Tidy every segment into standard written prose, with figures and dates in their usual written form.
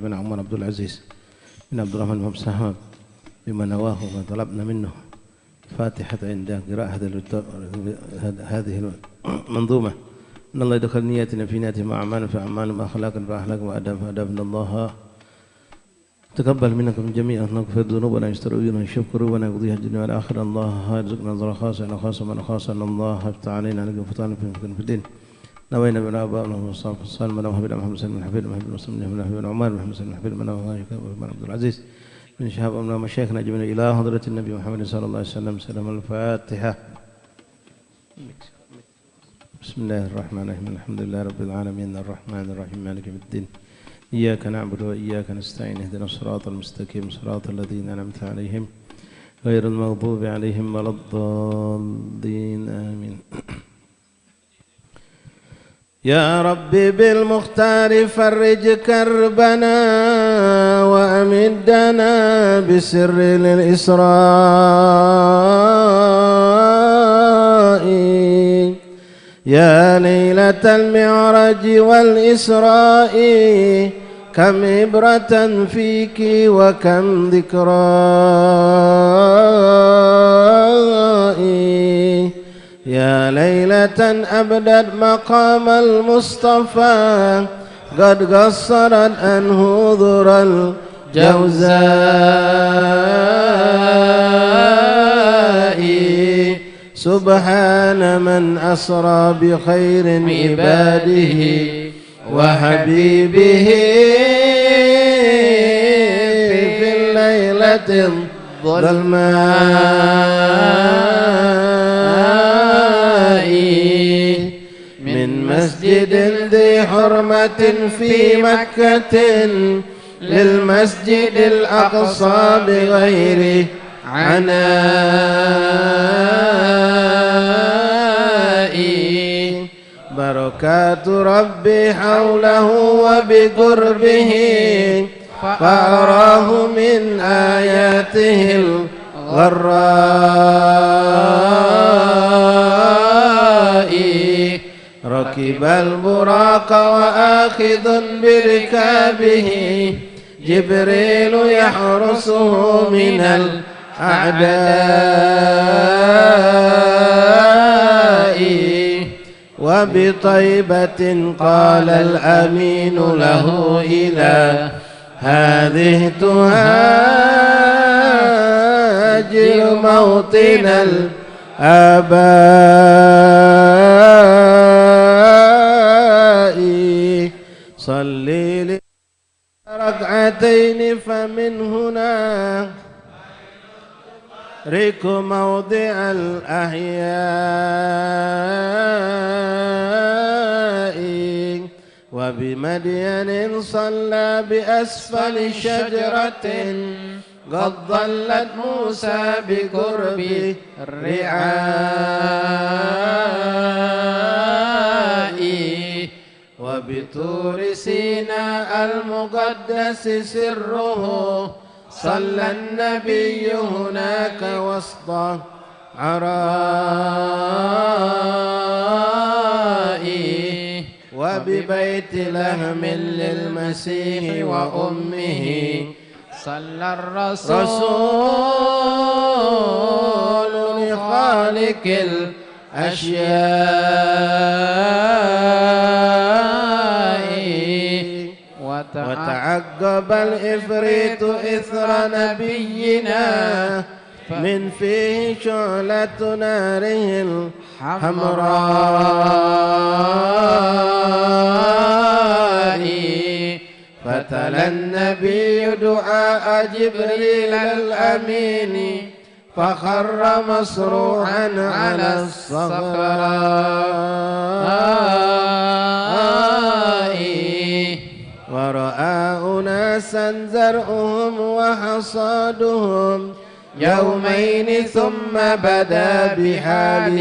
بن عمر عبد العزيز بن عبد الرحمن بن سهام بما نواه وما طلبنا منه. فاتحة عند قراءة هذه المنظومة. إن الله يدخل نياتنا في نياتهم وأعمالنا في أعمالنا وأخلاقنا في أخلاقنا وأداب في أدابنا. الله تقبل منكم جميعا، نغفر ذنوبنا، يستر عيوبنا، يشف قلوبنا، يقضيها الدنيا والآخرة. الله يرزقنا نظرا خاصة أنا خاصة من خاصة. أن الله يفتح علينا نجم فتانا في الدين. نوينا بنا أبائنا والصالح الصالح من وهب محمد بن حفيد محمد بن مسلم بن حفيد بن عمر محمد بن حفيد من بن عبد العزيز من شهاب أمنا مشايخنا أجمعين إلى حضرة النبي محمد صلى الله عليه وسلم. سلام الفاتحة. بسم الله الرحمن الرحيم. الحمد لله رب العالمين الرحمن الرحيم مالك يوم الدين. إياك نعبد وإياك نستعين. اهدنا الصراط المستقيم صراط الذين أنعمت عليهم غير المغضوب عليهم ولا الضالين آمين. يا ربي بالمختار فرج كربنا وأمدنا بسر للإسراء. يا ليلة المعراج والإسراء كم عبرة فيك وكم ذكرى. يا ليلة أبدت مقام المصطفى قد قصرت عنه ذرى الجوزاء. سبحان من أسرى بخير عباده وحبيبه في الليلة الظلماء من مسجد ذي حرمة في مكة للمسجد الأقصى بغير عناء. بركات ربي حوله وبقربه فأراه من آياته الغراء. ركب البراق وآخذ بركابه جبريل يحرسه من الأعداء. وبطيبة قال الأمين له إلى هذه تهاجر موطن الآباء. صلي لي ركعتين فمن هنا رك موضع الأحياء. وبمدين صلى بأسفل شجرة قد ظلت موسى بقرب الرعاء. وبطور سيناء المقدس سره صلى النبي هناك وسط عراء. وببيت لحم للمسيح وأمه صلى الرسول لخالق الأشياء. وتعقب الإفريت إثر نبينا من فيه شعلة ناره الحمراء. فتلا النبي دعاء جبريل الأمين فخر مصروعا على الصخراء. ورأى أناسا زرعهم وحصادهم يومين ثم بدا بحال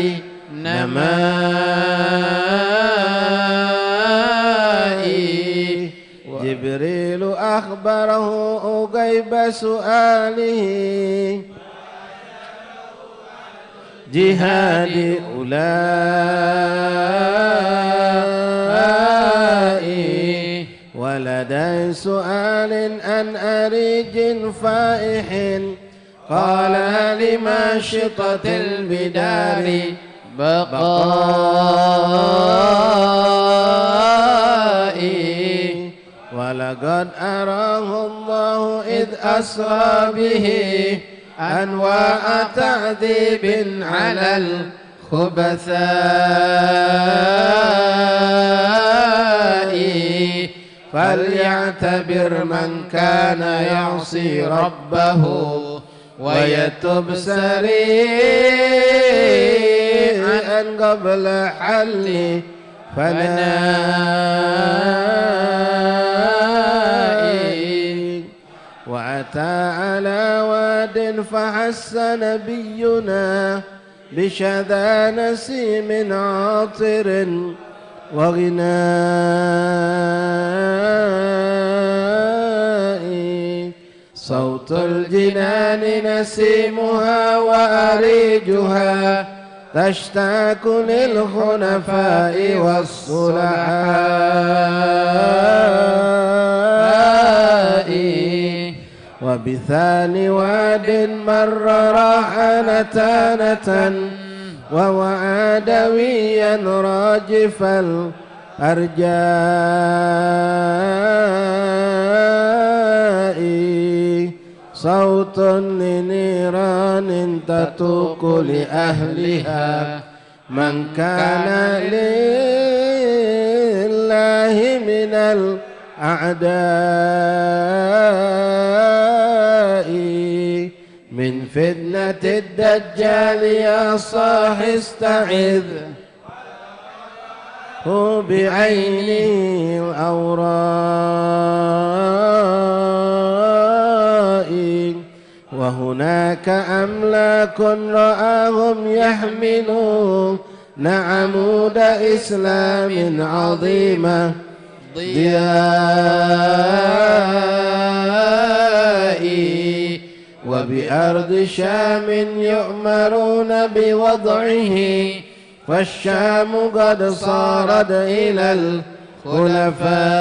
نماء. جبريل أخبره غيب سؤاله جهاد أولئك ولدي سؤال أن أريج فائح قال لماشطة البدار بقائي ولقد أراه الله إذ أسرى به أنواع تعذيب على الخبثاء فليعتبر من كان يعصي ربه ويتب سريعا قبل حل فنائي وأتى على واد فحس نبينا بشذا نسيم عاطر وغناء صوت الجنان نسيمها وأريجها تشتاك للخنفاء والصلحاء وبثاني واد مر راح نتانة ووعى دويا راجف الأرجاء صوت لنيران تتوق لأهلها من كان لله من الأعداء من فتنة الدجال يا صاح استعذ هو بعينه الأوراء وهناك أملاك رآهم يحملون عمود إسلام عظيمة ضيائي وبأرض شام يؤمرون بوضعه فالشام قد صارت إلى الخلفاء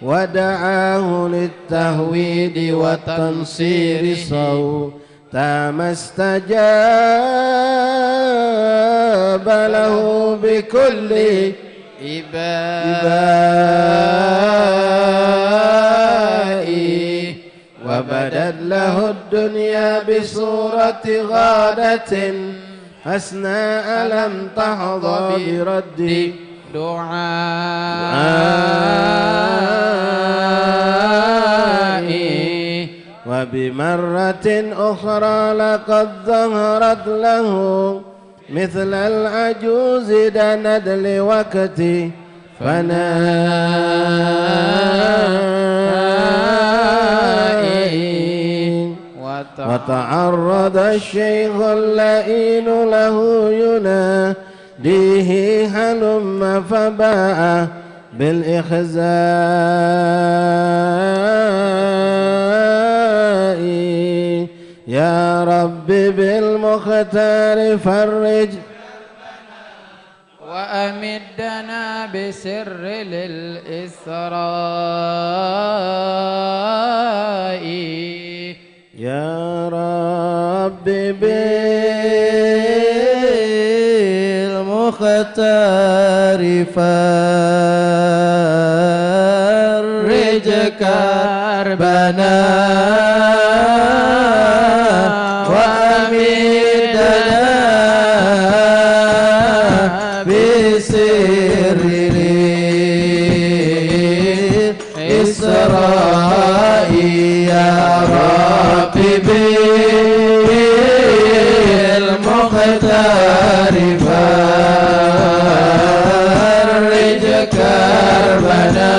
ودعاه للتهويد والتنصير صوتا ما استجاب له بكل إبائي وبدت له الدنيا بصورة غادة أثناء لم تحظى برد دعائي وبمرة أخرى لقد ظهرت له مثل العجوز دند لوقت فنائي وتعرض الشيخ اللئين له يناديه هلم فباء بالإخزاء يا رب بالمختار فرج وأمدنا بسر للإسراء يا رب بالمختار فرج كربنا وأمدنا بسر الإسراء يا رب بالمختار فرج كربنا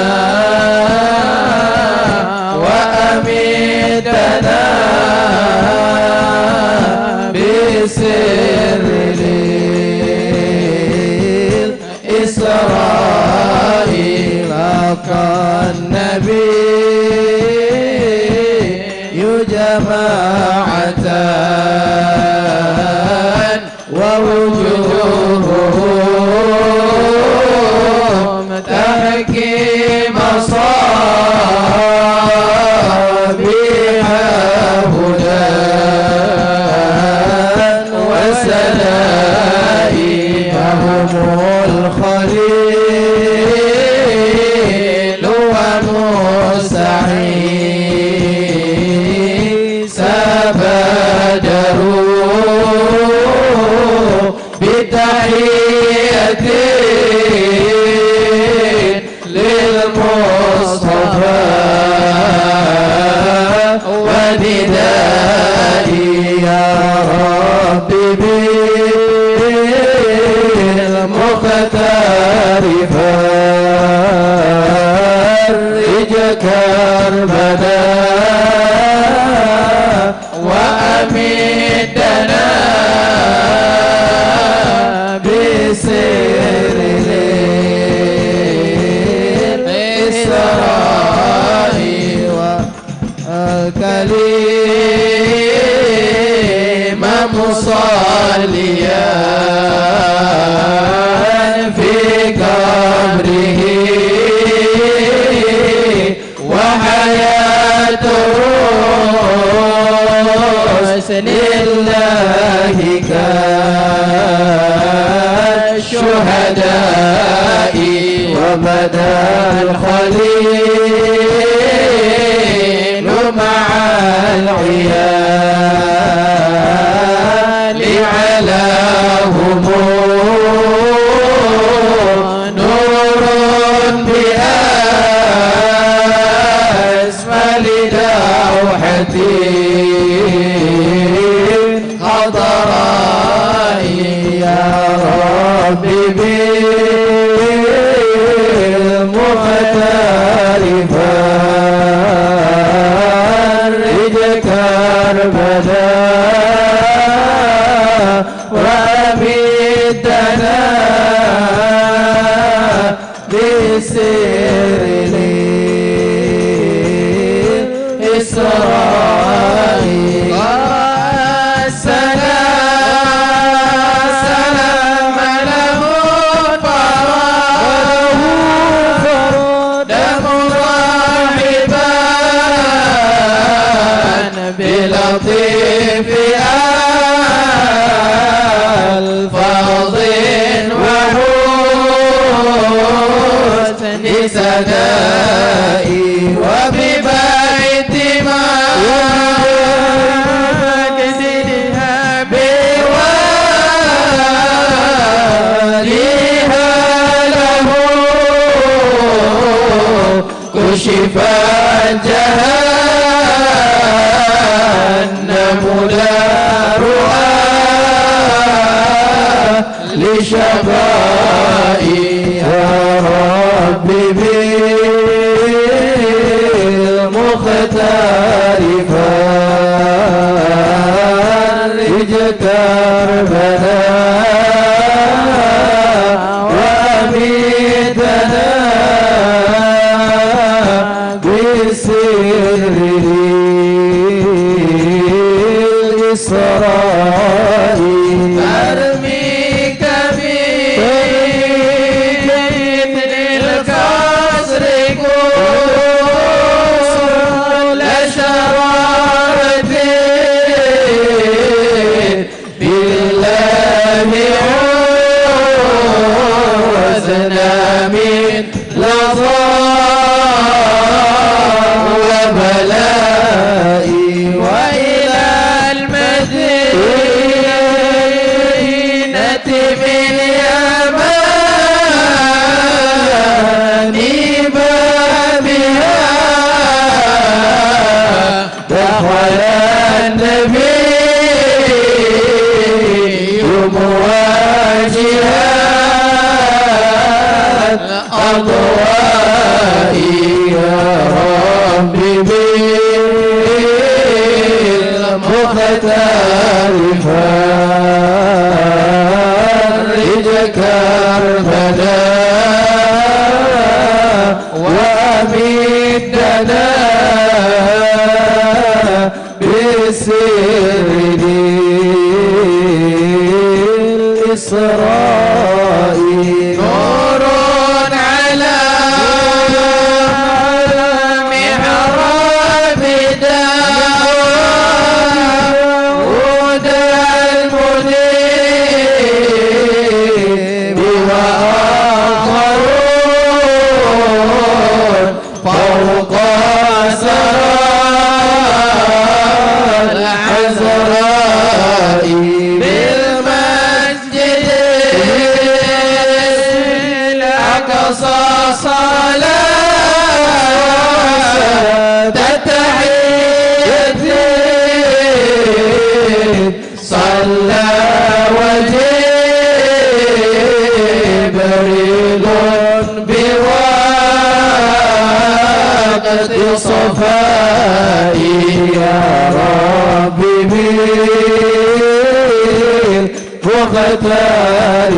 وأمدنا بسر الإسراء لك النبي جماعة لله كالشهداء وبدا الخليل مع العيال علاهم نور بأسفل دوحتي حضرائي يا ربي بالمختار فرج كربلاء وأمدنا بسر إسرائيل سلام له فرد مراحبا بلطيف الفاظ وحسن سدائي وببيت ما مجدها بواليها له كشف جهنم دارها لشفائي يا ربي بالمختار فرج كربلاء وأمدنا بسر إسرائيل أرميك بمثل الكسر كل شرارة بالله عوزنا من لظى وبلائي وإلى المدينة من يمان بابها دخل النبي مواجها أضوائي يا ربي بالمختار فرج كربلاء وأمدنا بسر إسرائيل نور على محراب داود المنيب وآخرون فوق سرى الحزراء بالمسجد الأقصى صلاة التحية صلى وجبريل بوقت صفائي يا ربي بالمختار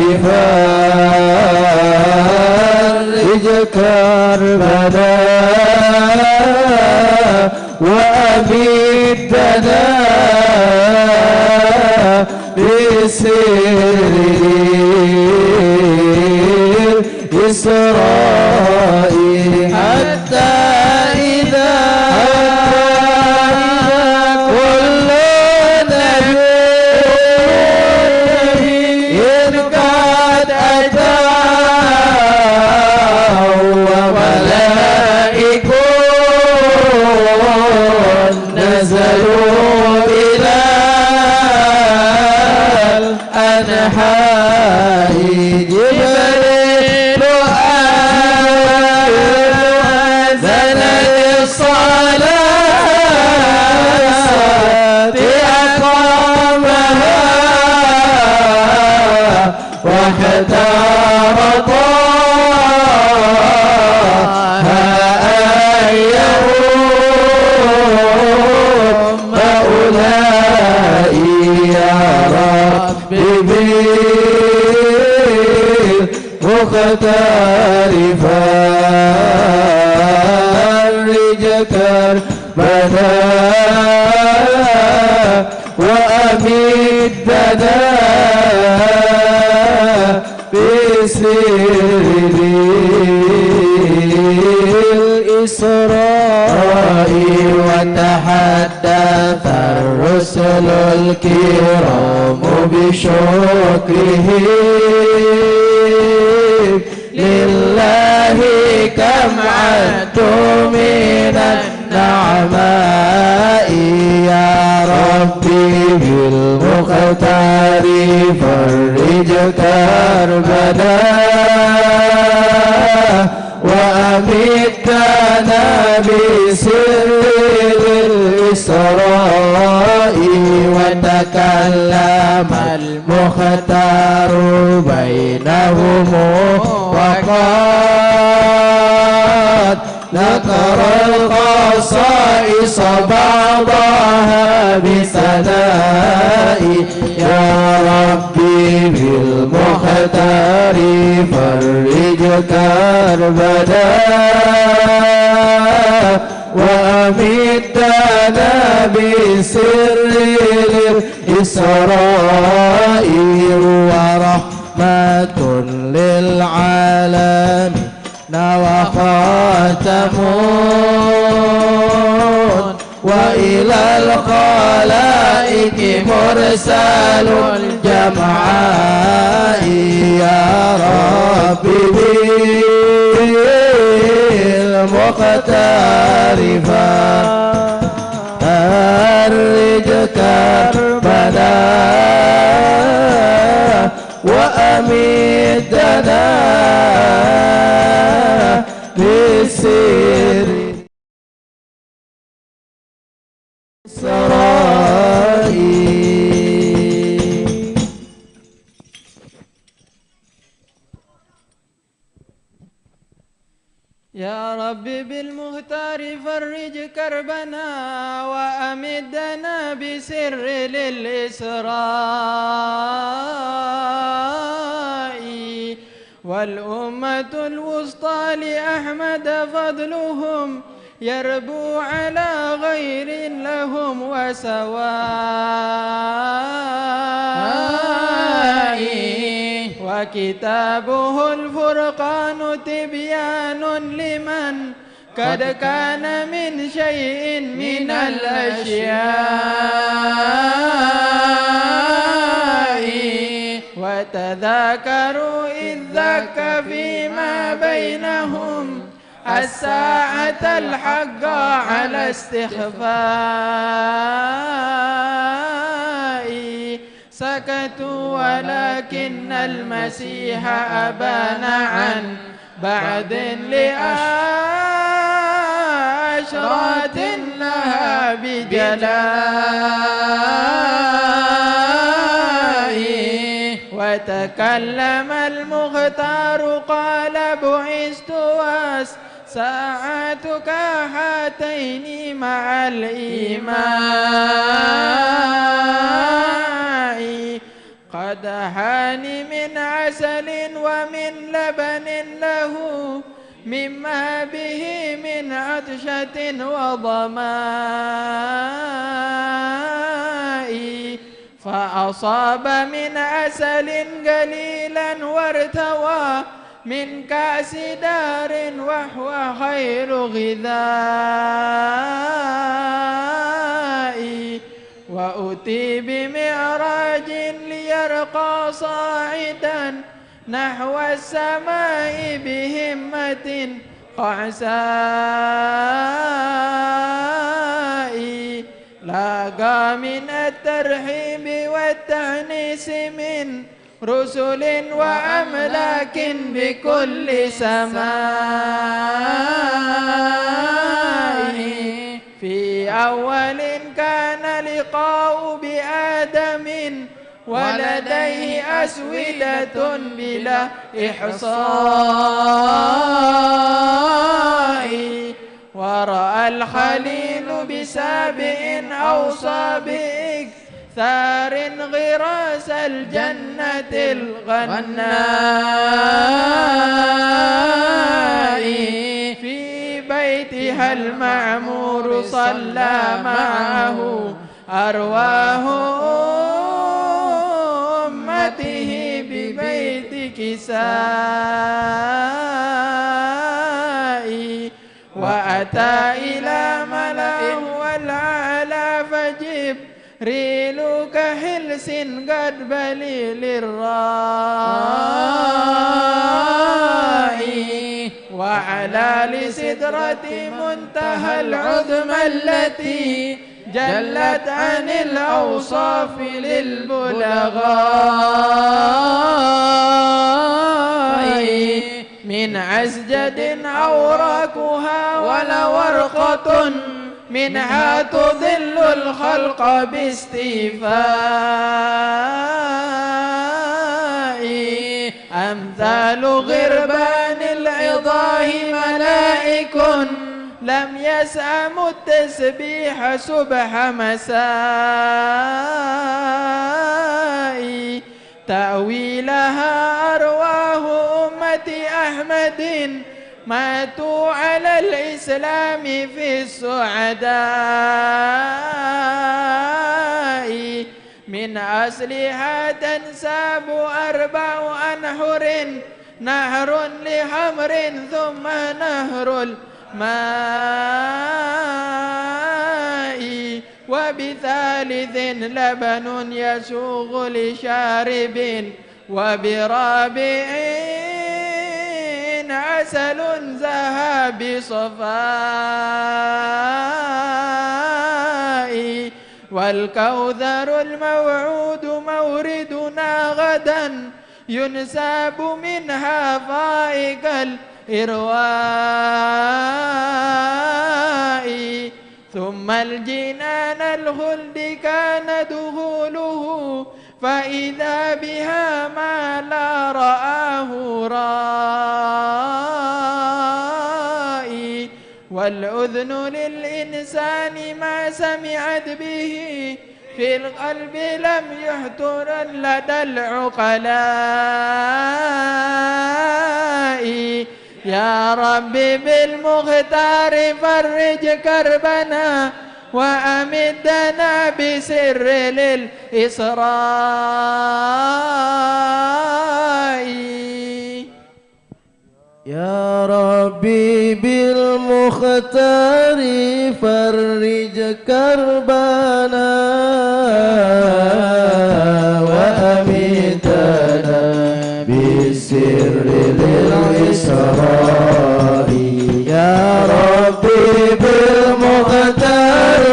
فرج كربلاء وأمدنا بسر إسرائيل حتى إذا كل الصلاة أقامها واختار طه أن يؤم أولئي يا ربي بالمختار فرج كربنا وأمدنا بسر الإسراء وتحدث الرسل الكرام بشكرهم لله كم عدت من النعماء يا ربي بالمختار فرج كربنا وأمدنا بسر الإسراء وتكلم المختار بينهم وقال ذكر الخصائص بعضها بثناء يا ربي بالمختار فرج كربنا وأمدنا بسر الإسراء ورحمة للعالمين وخاتمون وإلى الخلائق مرسل الجمعاء يا ربي بالمختار فرج كربنا وأمدنا بسر إسرائيل. يا ربي بالمختار فرج كربنا وأمدنا بسر للإسراء والأمة الوسطى لأحمد فضلهم يربو على غير لهم وسواء وكتابه الفرقان تبيان لمن قد كان من شيء من الأشياء وتذاكروا إذ ذاك فيما بينهم الساعة الحق على استخفاء سكتوا ولكن المسيح أبان عن بعد لأشرات لها بجلاء وتكلم المختار قال بعثت ساعتك هاتين مع الإيماء قدحان من عسل ومن لبن له مما به من عطشة وظماء فأصاب من عسل قليلا وارتوى من كأس دار وهو خير غذاء وأتي بمعراج ليرقى صاعدا نحو السماء بهمة قعساء لاقى من الترحيب والتعنيس من رسل وأملاك بكل سماء أول كان لقاء بآدم ولديه أسودة بلا إحصاء ورأى الخليل بسابع أوصى بإكثار غراس الجنة الغناء في بيتها المعمور صلى معه أرواح أمته ببيت كساء وأتى إلى ملأ والأعلى فجبريل كحلس قد بلي للراء وعلى لسدرة منتهى العظمى التي جلت عن الأوصاف للبلغاء من عسجد أوراقها ولورقة منها تظل الخلق باستيفاء أمثال غربان العظاه ملائك لم يسأموا التسبيح صبح مساء تأويلها أرواح أمة أحمد ماتوا على الإسلام في السعداء من أصلها تنساب 4 أنهر نهر لحمر ثم نهر الماء وبثالث لبن يسوغ لشارب وبرابع عسل ذهب صفاء والكوثر الموعود موردنا غدا ينساب منها فائق الإرواء ثم الجنان الخلد كان دخوله فإذا بها ما لا رآه رائي والأذن للإنسان ما سمعت به في القلب لم يحتر لدى العقلاء يا ربي بالمختار فرج كربنا وأمدنا بسر للإسراء يا ربي بالمختار فرج كربنا وأمتنا بالسر للإسراء يا ربي بالمختار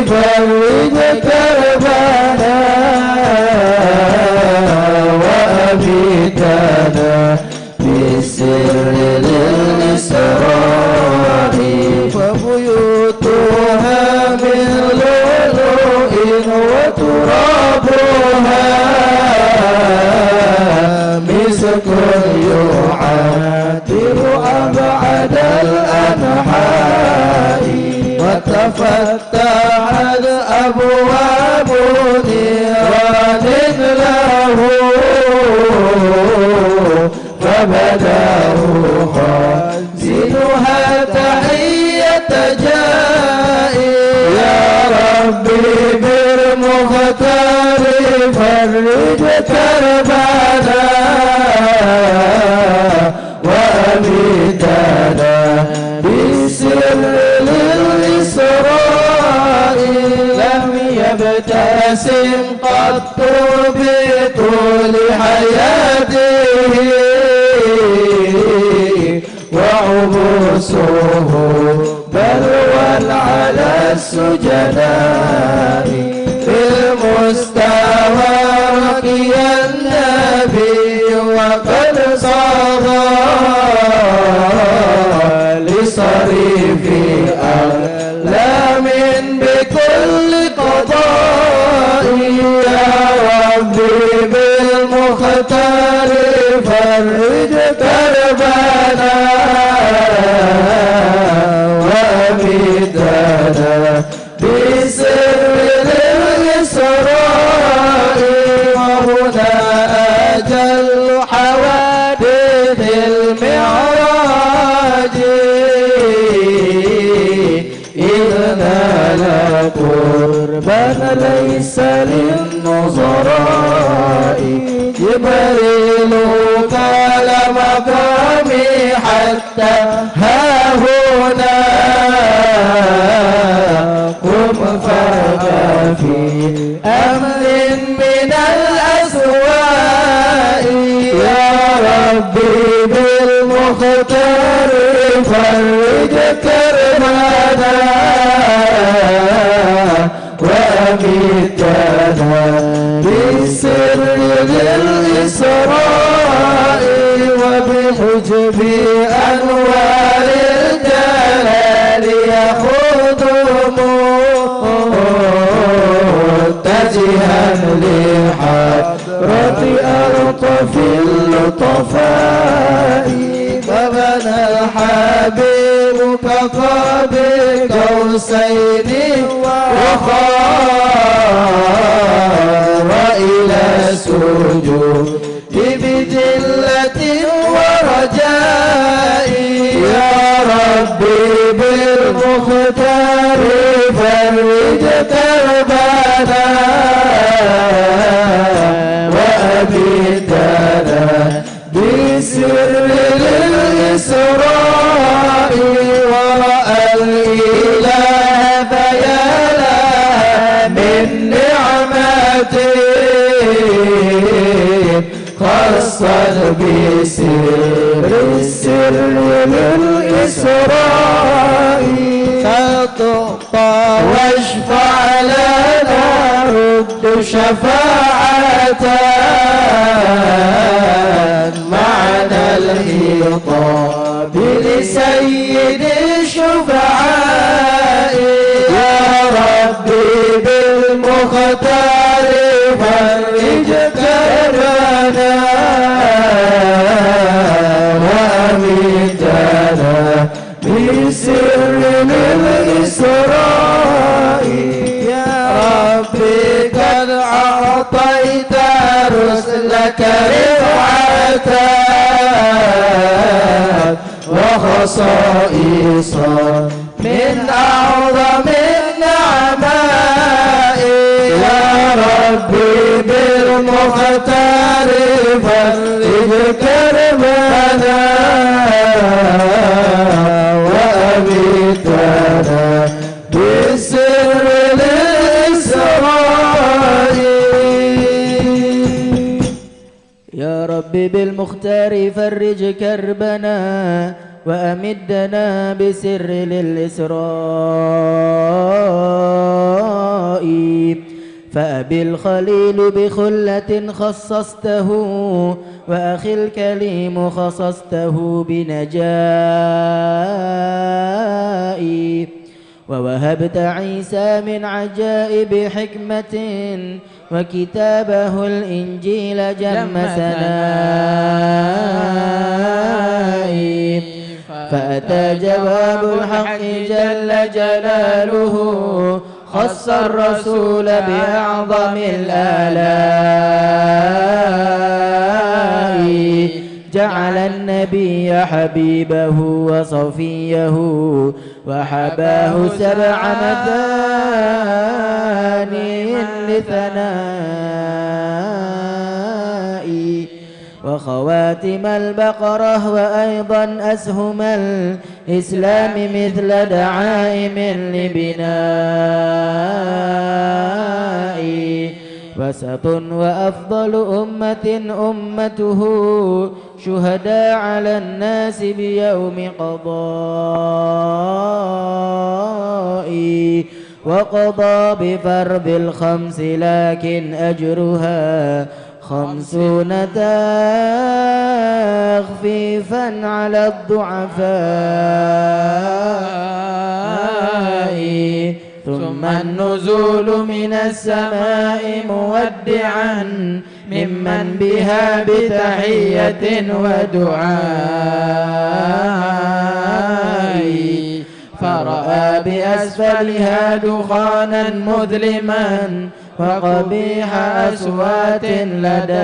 فرج كربنا وأمتنا بالسر للإسراء فبيوتها من لؤلؤ وترابها مسك يعاتب أبعد الأنحاء وتفتحت أبواب نيران له فبداه خازنها تحية جائي يا ربي بالمختار فرج كربنا وأميتنا بالسر للإسراء لم يبتسم قط بطول حياته وعبوسه بلوى على السجناء في المستوى رقي النبي وقد صغى لصريف أغلام بكل حتى هاهنا قم فارغ في أمن من الأسواء يا ربي بالمختار فرج كربنا وأميتنا بالسر للإسراء وبحجب أنوار الجلال يخدم متجها لحضرة ألطف اللطفاء فبنى الحبيب كقاب قوسين وخار إلى السجود بجلة ورجاء يا ربي بالمختار فرج كربنا وأبيتنا بسر للإسراء ورأى الإله فيا لها من نعمته خاصة بسر السر للإسراء فتعطى واشفع لنا رد شفاعة معنى الخطاب لسيد الشفعاء يا ربي بالمختار فرج كربنا وأميتنا بسر الإسراء يا ربي قد أعطيت رسلك رفعة وخصائصا من أعظم النعماء يا ربي بالمختار فرج كربنا وأبيتنا بسر الإسراء يا ربي بالمختار فرج كربنا وأمدنا بسر للإسراء فأبي الخليل بخلة خصصته وأخي الكليم خصصته بنجائي ووهبت عيسى من عجائب حكمة وكتابه الإنجيل جم سنائي فأتى جواب الحق جل جلاله خص الرسول بأعظم الآلاء جعل النبي حبيبه وصفيه وحباه 7 مثاني لثنائي وخواتم البقرة وأيضا أسهم الإسلام مثل دعائم لبنائي وسط وأفضل أمة أمته شهداء على الناس بيوم قضائي وقضى بفرض الخمس لكن أجرها 50 تخفيفا على الضعفاء ثم النزول من السماء مودعا ممن بها بتحية ودعاء فرأى بأسفلها دخانا مظلما وقبيح أصوات لدى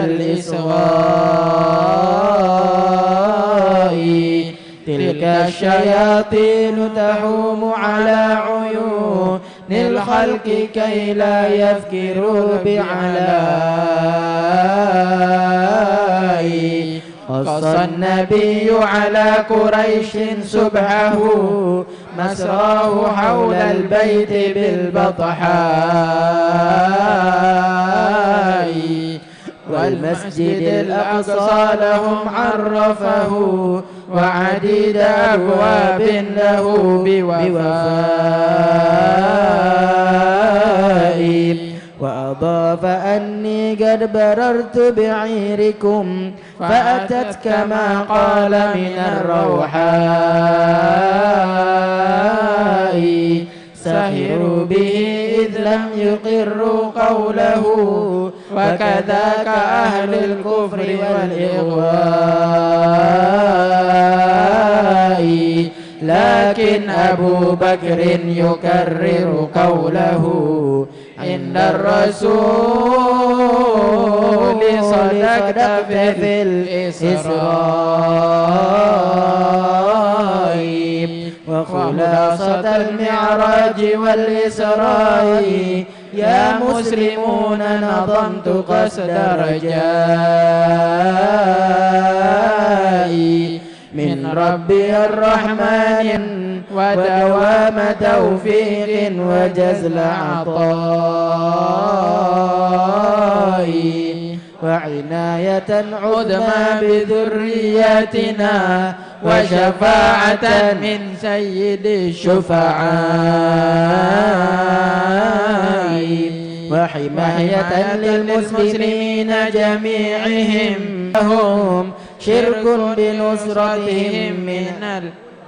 الإصغاء تلك الشياطين تحوم على عيون الخلق كي لا يفكروا بعلاء قص النبي على قريش سبحه مسراه حول البيت بالبطحاء والمسجد الأقصى لهم عرفه وعديد أبواب له بوفاء وأضاف أني قد بررت بعيركم فأتت كما قال من الروحاء سهروا به إذ لم يقروا قوله وكذاك أهل الكفر والإغواء لكن أبو بكر يكرر قوله عند الرسول صدقت في الإسراء وخلاصة المعراج والإسراء يا مسلمون نظمت قصد رجائي من ربي الرحمن ودوام توفيق وجزل عطائي وعناية عظمى بذرياتنا وشفاعة من سيد الشفعاء وحماية للمسلمين جميعهم هم شرك بنصرتهم من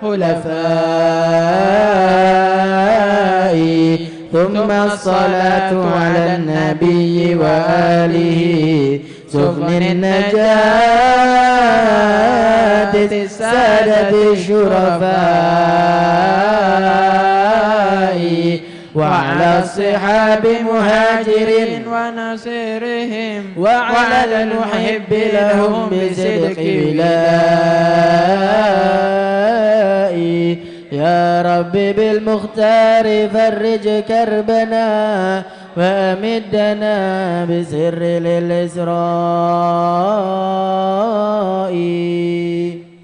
الخلفاء ثم الصلاة على النبي وآله سفن النجاة السادة الشرفاء وعلى الصحاب مهاجر ونصيرهم وعلى المحب لهم بصدق ولائي يا رب بالمختار فرج كربنا وأمدنا بسر للإسراء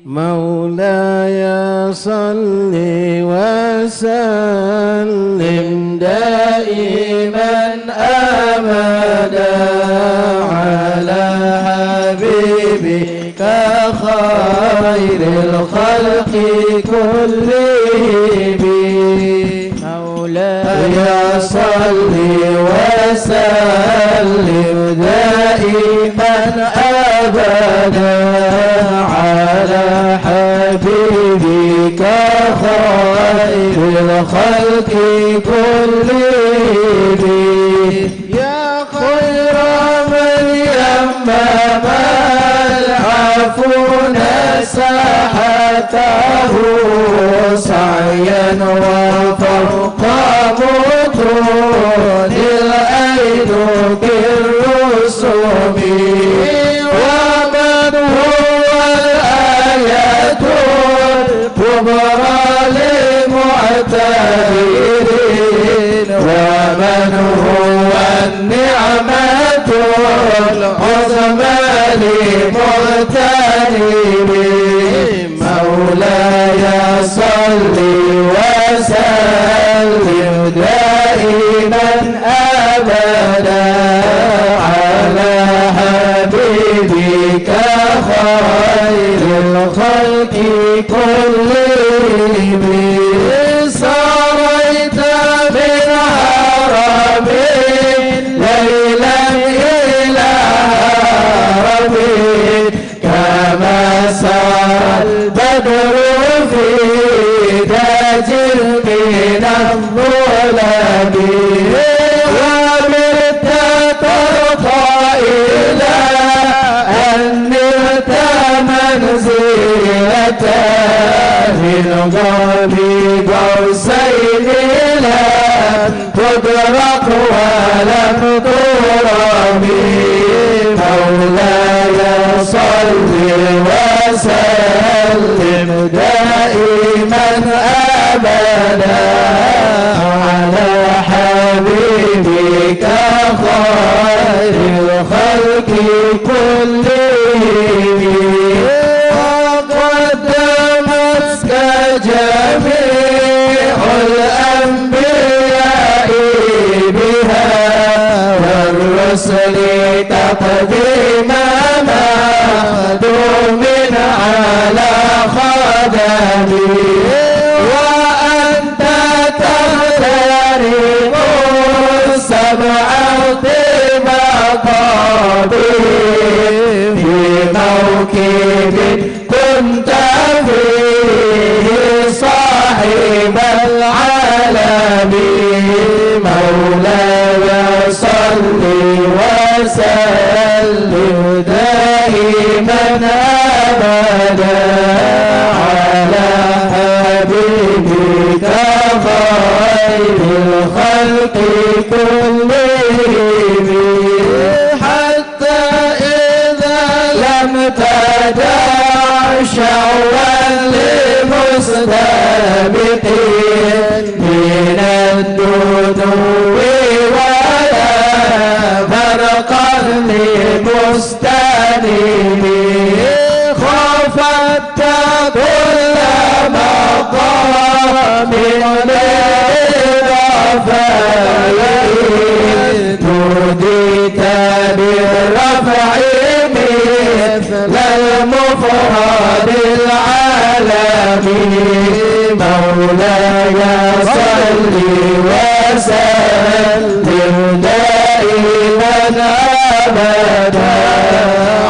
مولاي صل وسلم دائما أبدا على حبيبك خير الخلق كلهم مولاي صل وسلم دائما أبدا على حبيبك خير الخلق كلهم يا خير من يمم العفو ساحته سعيا وفوق بطون الأيد بالرسوم ومن هو الآية الكبرى للمعتبرين ومن هو النعمة العظمى للمغتنمين مولاي صل وسلم دائما أبدا على حبيبك خير الخلق كلهم سريت من هرم ليلا إلى هرم كما سار البدر في داج من الظلم ومت ترقى إلى أن نلت منزلة من غرب قوسين لم تدرك ولم ترم مولاي صل وسلم دائما أبدا على حبيبك خير الخلق كلهم جميع الأنبياء بها والرسل تقديم مخدوم على خدمه وأنت تحترم السبع طبقاته في موكب كنت فيه صاحب العالم مولاي صل وسلم دائما أبدا على حبيبك خير الخلق كلهم حتى إذا لم تدع شعوا لمستبقين من الدنو ولا فرقا لمستنيم خفت كل مقام للرفاعين نوديت بالرفع مثل المفرد العالمي مولاي صل وسلم دائما أبدا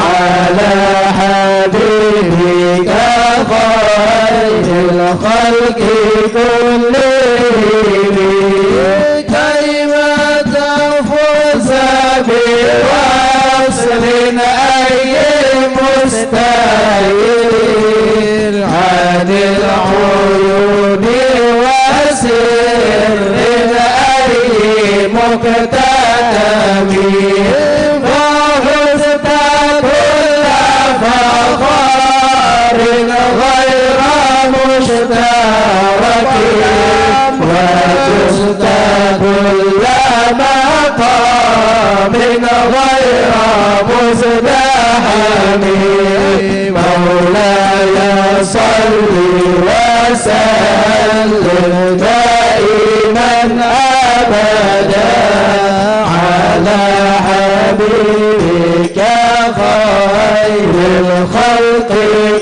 على حبيبك خير الخلق كلهم كيف تفوز بوصل أي مستعير عن العيون وسر أي مكتتم وفزت كل فخار غير مشترك وفزت كل مقام غير مزدحم مولاي صل وسلم دائما أبدا على حبيبك خير الخلق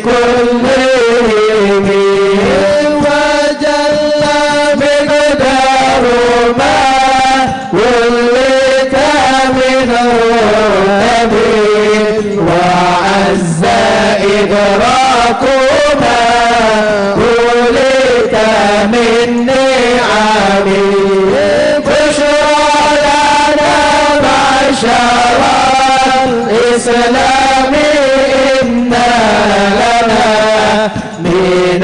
كلهم وجل مقدار ما وليت منه نبي وعز إدراك ما وليت من نعم بشرى لنا معشر الإسلام إنا لنا من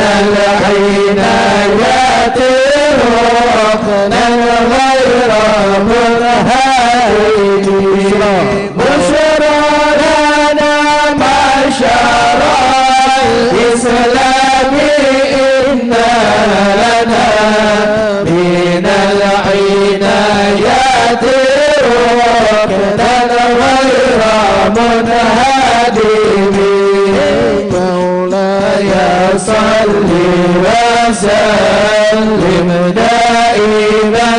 العنايات ركنا غير منهزم بشرى لنا معشر الإسلام إنا لنا من العنايات ركنا غير منهزم مولاي صل وسلم دائما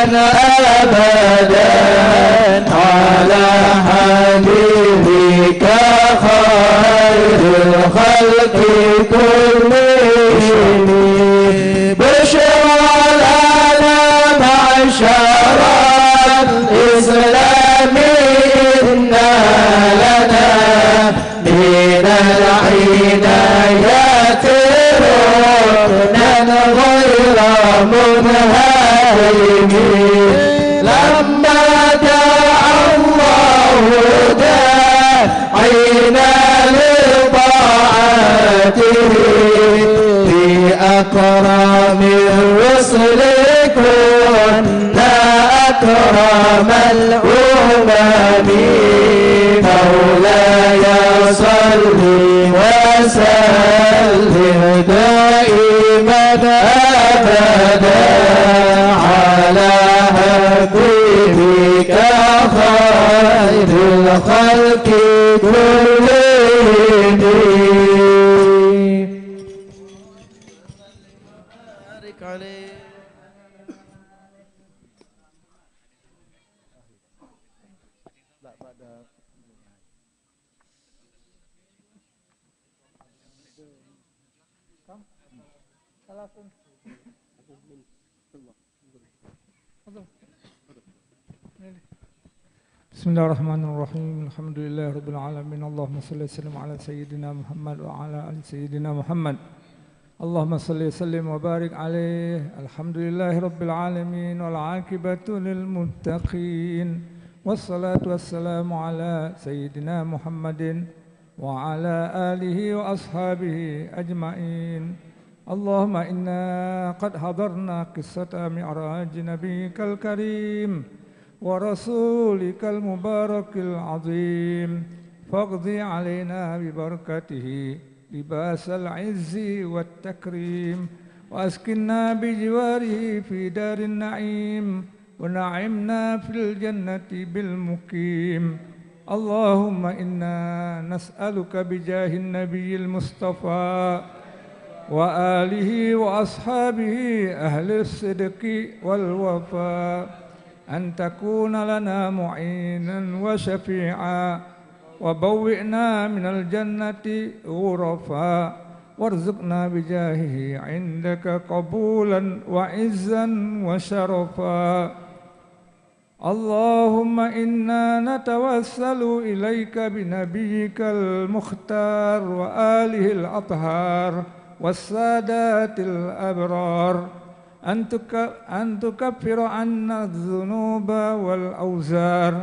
أبدا على حبيبك خير الخلق كلهم بشرى لنا معشر الإسلام إنا لنا من العنايات ركنا غير منهزم لما دعا الله داعينا لطاعته في أكرم الرسل كنا أكرم الأمم مولاي صل وسلم دائما أبدا على حبيبك خير الخلق كلهم وبارك عليه. بسم الله الرحمن الرحيم الحمد لله رب العالمين اللهم صل وسلم على سيدنا محمد وعلى آل سيدنا محمد اللهم صل وسلم وبارك عليه الحمد لله رب العالمين والعاقبة للمتقين والصلاة والسلام على سيدنا محمد وعلى آله وأصحابه أجمعين اللهم إنا قد حضرنا قصة معراج نبيك الكريم ورسولك المبارك العظيم فاقضي علينا ببركته لباس العز والتكريم وأسكننا بجواره في دار النعيم ونعمنا في الجنة بالمقيم اللهم إنا نسألك بجاه النبي المصطفى وآله وأصحابه أهل الصدق والوفاء أن تكون لنا معينا وشفيعا وبوئنا من الجنة غرفا وارزقنا بجاهه عندك قبولا وعزا وشرفا اللهم إنا نتوسل إليك بنبيك المختار وآله الأطهار والسادات الأبرار أن تكفر عنا الذنوب والأوزار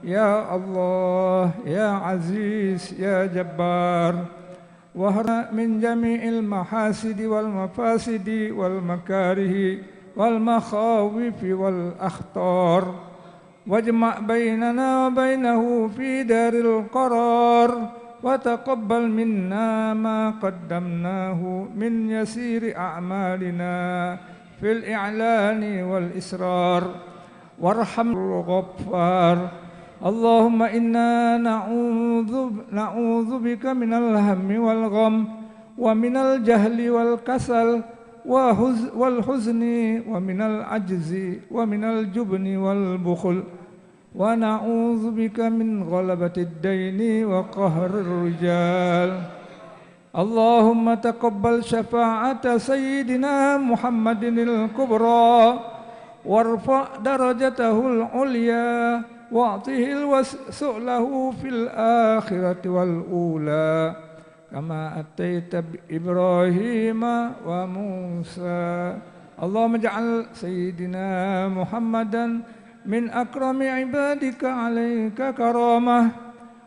يا الله يا عزيز يا جبار وهرنا من جميع المحاسد والمفاسد والمكاره والمخاوف والأخطار واجمع بيننا وبينه في دار القرار وتقبل منا ما قدمناه من يسير أعمالنا في الإعلان والإسرار وارحم الغفار اللهم إنا نعوذ بك من الهم والغم ومن الجهل والكسل والحزن ومن العجز ومن الجبن والبخل ونعوذ بك من غلبة الدين وقهر الرجال اللهم تقبل شفاعة سيدنا محمد الكبرى وارفع درجته العليا واعطه الوسؤله في الآخرة والأولى كما أتيت بإبراهيم وموسى اللهم اجعل سيدنا محمدا من أكرم عبادك عليك كرامة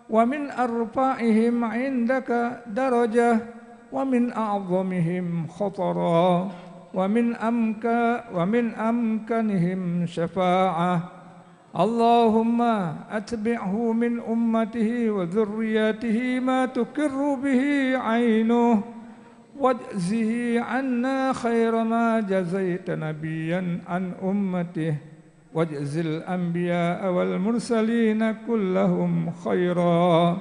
ومن أرفعهم عندك درجة ومن أعظمهم خطرا ومن أمكنهم شفاعة اللهم أتبعه من أمته وذريته ما تكر به عينه واجزه عنا خير ما جزيت نبيا عن أمته واجز الأنبياء والمرسلين كلهم خيرا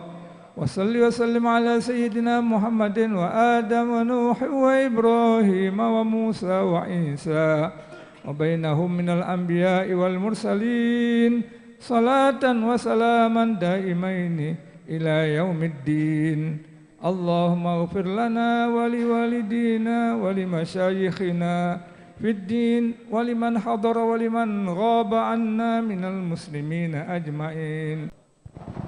وصل وسلم على سيدنا محمد وآدم ونوح وإبراهيم وموسى وعيسى وبينهم من الأنبياء والمرسلين صلاة وسلاما دائمين إلى يوم الدين اللهم اغفر لنا ولوالدينا ولمشايخنا في الدين ولمن حضر ولمن غاب عنا من المسلمين أجمعين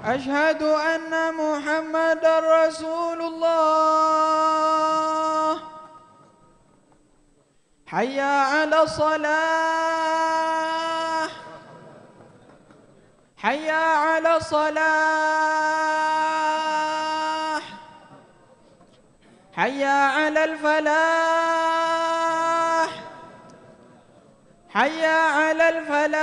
أشهد أن محمد رسول الله حي على الصلاة حي على الصلاة حي على الفلاح حي على الفلاح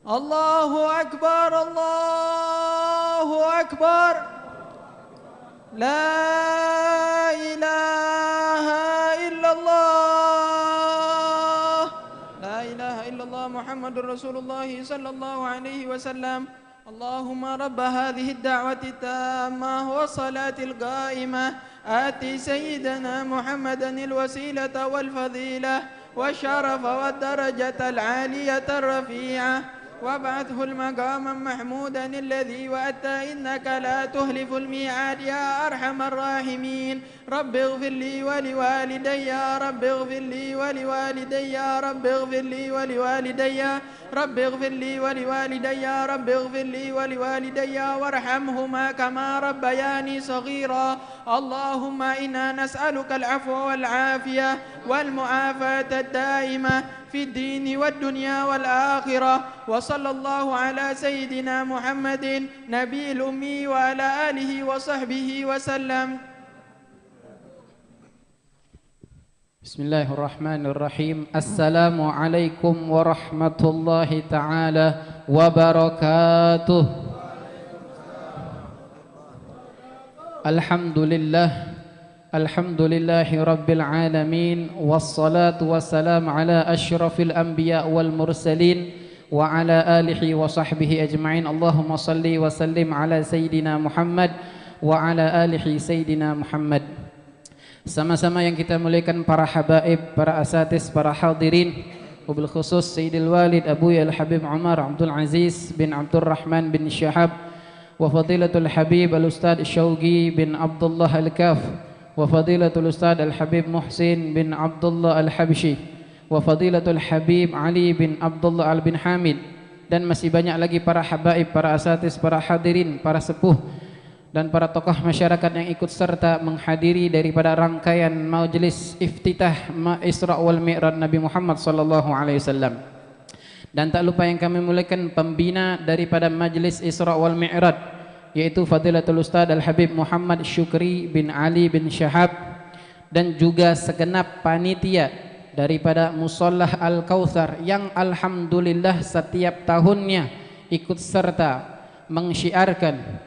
الله أكبر الله أكبر لا إله إلا الله لا إله إلا الله محمد رسول الله صلى الله عليه وسلم اللهم رب هذه الدعوة التامة والصلاة القائمة آتي سيدنا محمدا الوسيلة والفضيلة والشرف والدرجة العالية الرفيعة وابعثه المقاما محمودا الذي وأتى إنك لا تهلف الميعاد يا أرحم الراحمين. رب اغفر لي ولوالدي يا رب اغفر لي ولوالدي يا رب اغفر لي ولوالدي رب اغفر لي ولوالدي يا رب اغفر لي ولوالدي وارحمهما كما ربياني صغيرا. اللهم إنا نسألك العفو والعافية والمعافاة الدائمة في الدين والدنيا والآخرة. وصلى الله على سيدنا محمد نبي الأمي وعلى آله وصحبه وسلم. Bismillahirrahmanirrahim. Assalamualaikum warahmatullahi ta'ala wabarakatuh. Alhamdulillahi rabbil alamin. Wassalatu wassalamu ala ashrafil anbiya wal mursalin wa ala alihi wa sahbihi ajma'in. Allahumma salli wa sallim ala Sayyidina Muhammad wa ala alihi Sayyidina Muhammad. Sama-sama yang kita muliakan para habaib, para asatis, para hadirin, wabil khusus Sayyidil Walid Abuya Al-Habib Umar Abdul Aziz bin Abdul Rahman bin Syahab wa Fadilatul Habib Al-Ustad Syauqi bin Abdullah Al-Kaf wa Fadilatul Ustad Al-Habib Muhsin bin Abdullah Al-Habshi wa Fadilatul Habib Ali bin Abdullah Al-Bin Hamid, dan masih banyak lagi para habaib, para asatis, para hadirin, para sepuh dan para tokoh masyarakat yang ikut serta menghadiri daripada rangkaian majlis iftitah Isra wal Mi'raj Nabi Muhammad sallallahu alaihi wasallam. Dan tak lupa yang kami muliakan pembina daripada majlis Isra wal Mi'raj, yaitu Fadilatul Ustaz Al-Habib Muhammad Syukri bin Ali bin Syahab, dan juga segenap panitia daripada Mushallah Al-Kautsar yang alhamdulillah setiap tahunnya ikut serta mengsyiarkan,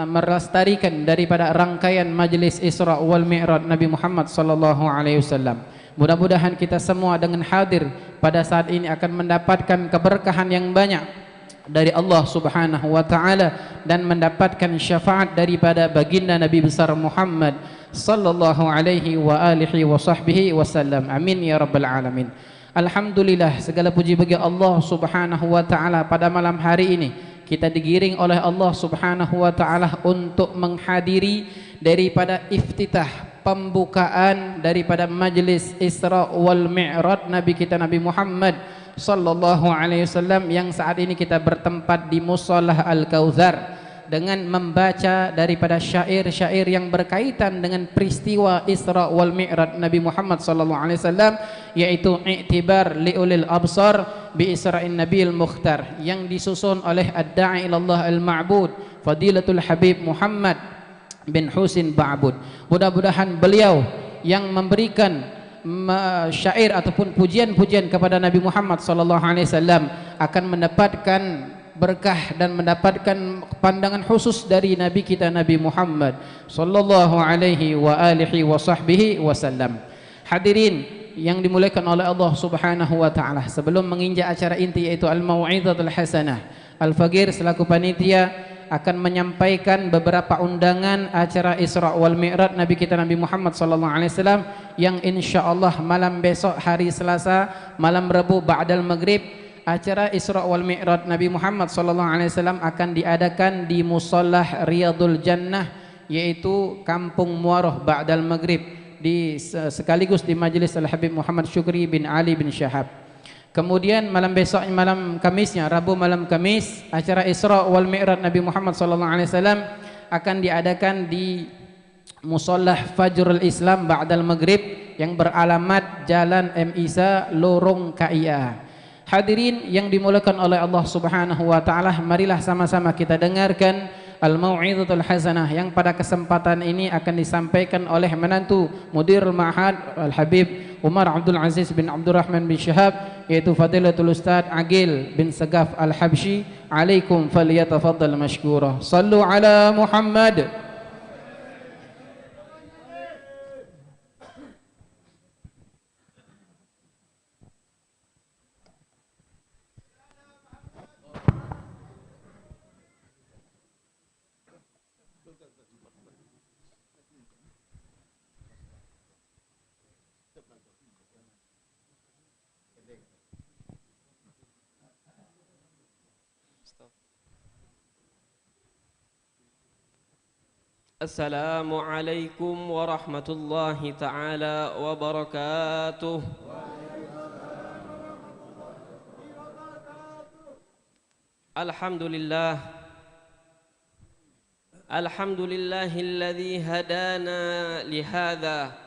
melestarikan daripada rangkaian majlis Isra wal Mi'raj Nabi Muhammad sallallahu alaihi wasallam. Mudah-mudahan kita semua dengan hadir pada saat ini akan mendapatkan keberkahan yang banyak dari Allah Subhanahu wa taala dan mendapatkan syafaat daripada baginda Nabi besar Muhammad sallallahu alaihi wa alihi wa sahbihi wasallam. Amin ya rabbal alamin. Alhamdulillah, segala puji bagi Allah Subhanahu wa taala. Pada malam hari ini kita digiring oleh Allah Subhanahu wa taala untuk menghadiri daripada iftitah, pembukaan daripada majlis Isra wal Mi'raj Nabi kita Nabi Muhammad sallallahu alaihi wasallam, yang saat ini kita bertempat di Mushallah Al-Kautsar dengan membaca daripada syair-syair yang berkaitan dengan peristiwa Isra wal Mi'raj Nabi Muhammad sallallahu alaihi wasallam, yaitu I'tibar liulil absar bi Isra'in Nabil Mukhtar, yang disusun oleh ad-da'i ilallah al-ma'bud Fadilatul Habib Muhammad bin Husin Ba'bud. Mudah-mudahan beliau yang memberikan syair ataupun pujian-pujian kepada Nabi Muhammad sallallahu alaihi wasallam akan mendapatkan berkah dan mendapatkan pandangan khusus dari Nabi kita Nabi Muhammad sallallahu alaihi wa alihi wa sahbihi wasallam. Hadirin yang dimuliakan oleh Allah Subhanahu wa taala, sebelum menginjak acara inti yaitu al-mau'izatul hasanah, Al-Faqir selaku panitia akan menyampaikan beberapa undangan acara Isra wal Mi'raj Nabi kita Nabi Muhammad sallallahu alaihi wasallam yang insyaallah malam besok hari Selasa, malam Rabu ba'dal maghrib, acara Isra wal Mi'raj Nabi Muhammad sallallahu alaihi wasallam akan diadakan di Mushallah Riyadul Jannah, yaitu Kampung Muaroh ba'dal maghrib, sekaligus di majlis Al-Habib Muhammad Syukri bin Ali bin Syahab. Kemudian malam besok, malam Kamisnya, Rabu malam Kamis, acara Isra wal Mi'raj Nabi Muhammad sallallahu alaihi wasallam akan diadakan di Mushallah Fajrul Islam ba'dal maghrib yang beralamat Jalan M. Isa Lorong KIA. Hadirin yang dimuliakan oleh Allah Subhanahu wa taala, marilah sama-sama kita dengarkan al-mau'izatul hasanah yang pada kesempatan ini akan disampaikan oleh menantu Mudirul Ma'had Al-Habib Umar Abdul Aziz bin Abdul Rahman bin Syahab, yaitu Fadilatul Ustaz Agil bin Sagaf Al-Habshi. Alaikum falyatafaddal mashkura. Sallu ala Muhammad. Assalamualaikum warahmatullahi taala wabarakatuh. Alhamdulillah. Alhamdulillahilladzi hadana lihadza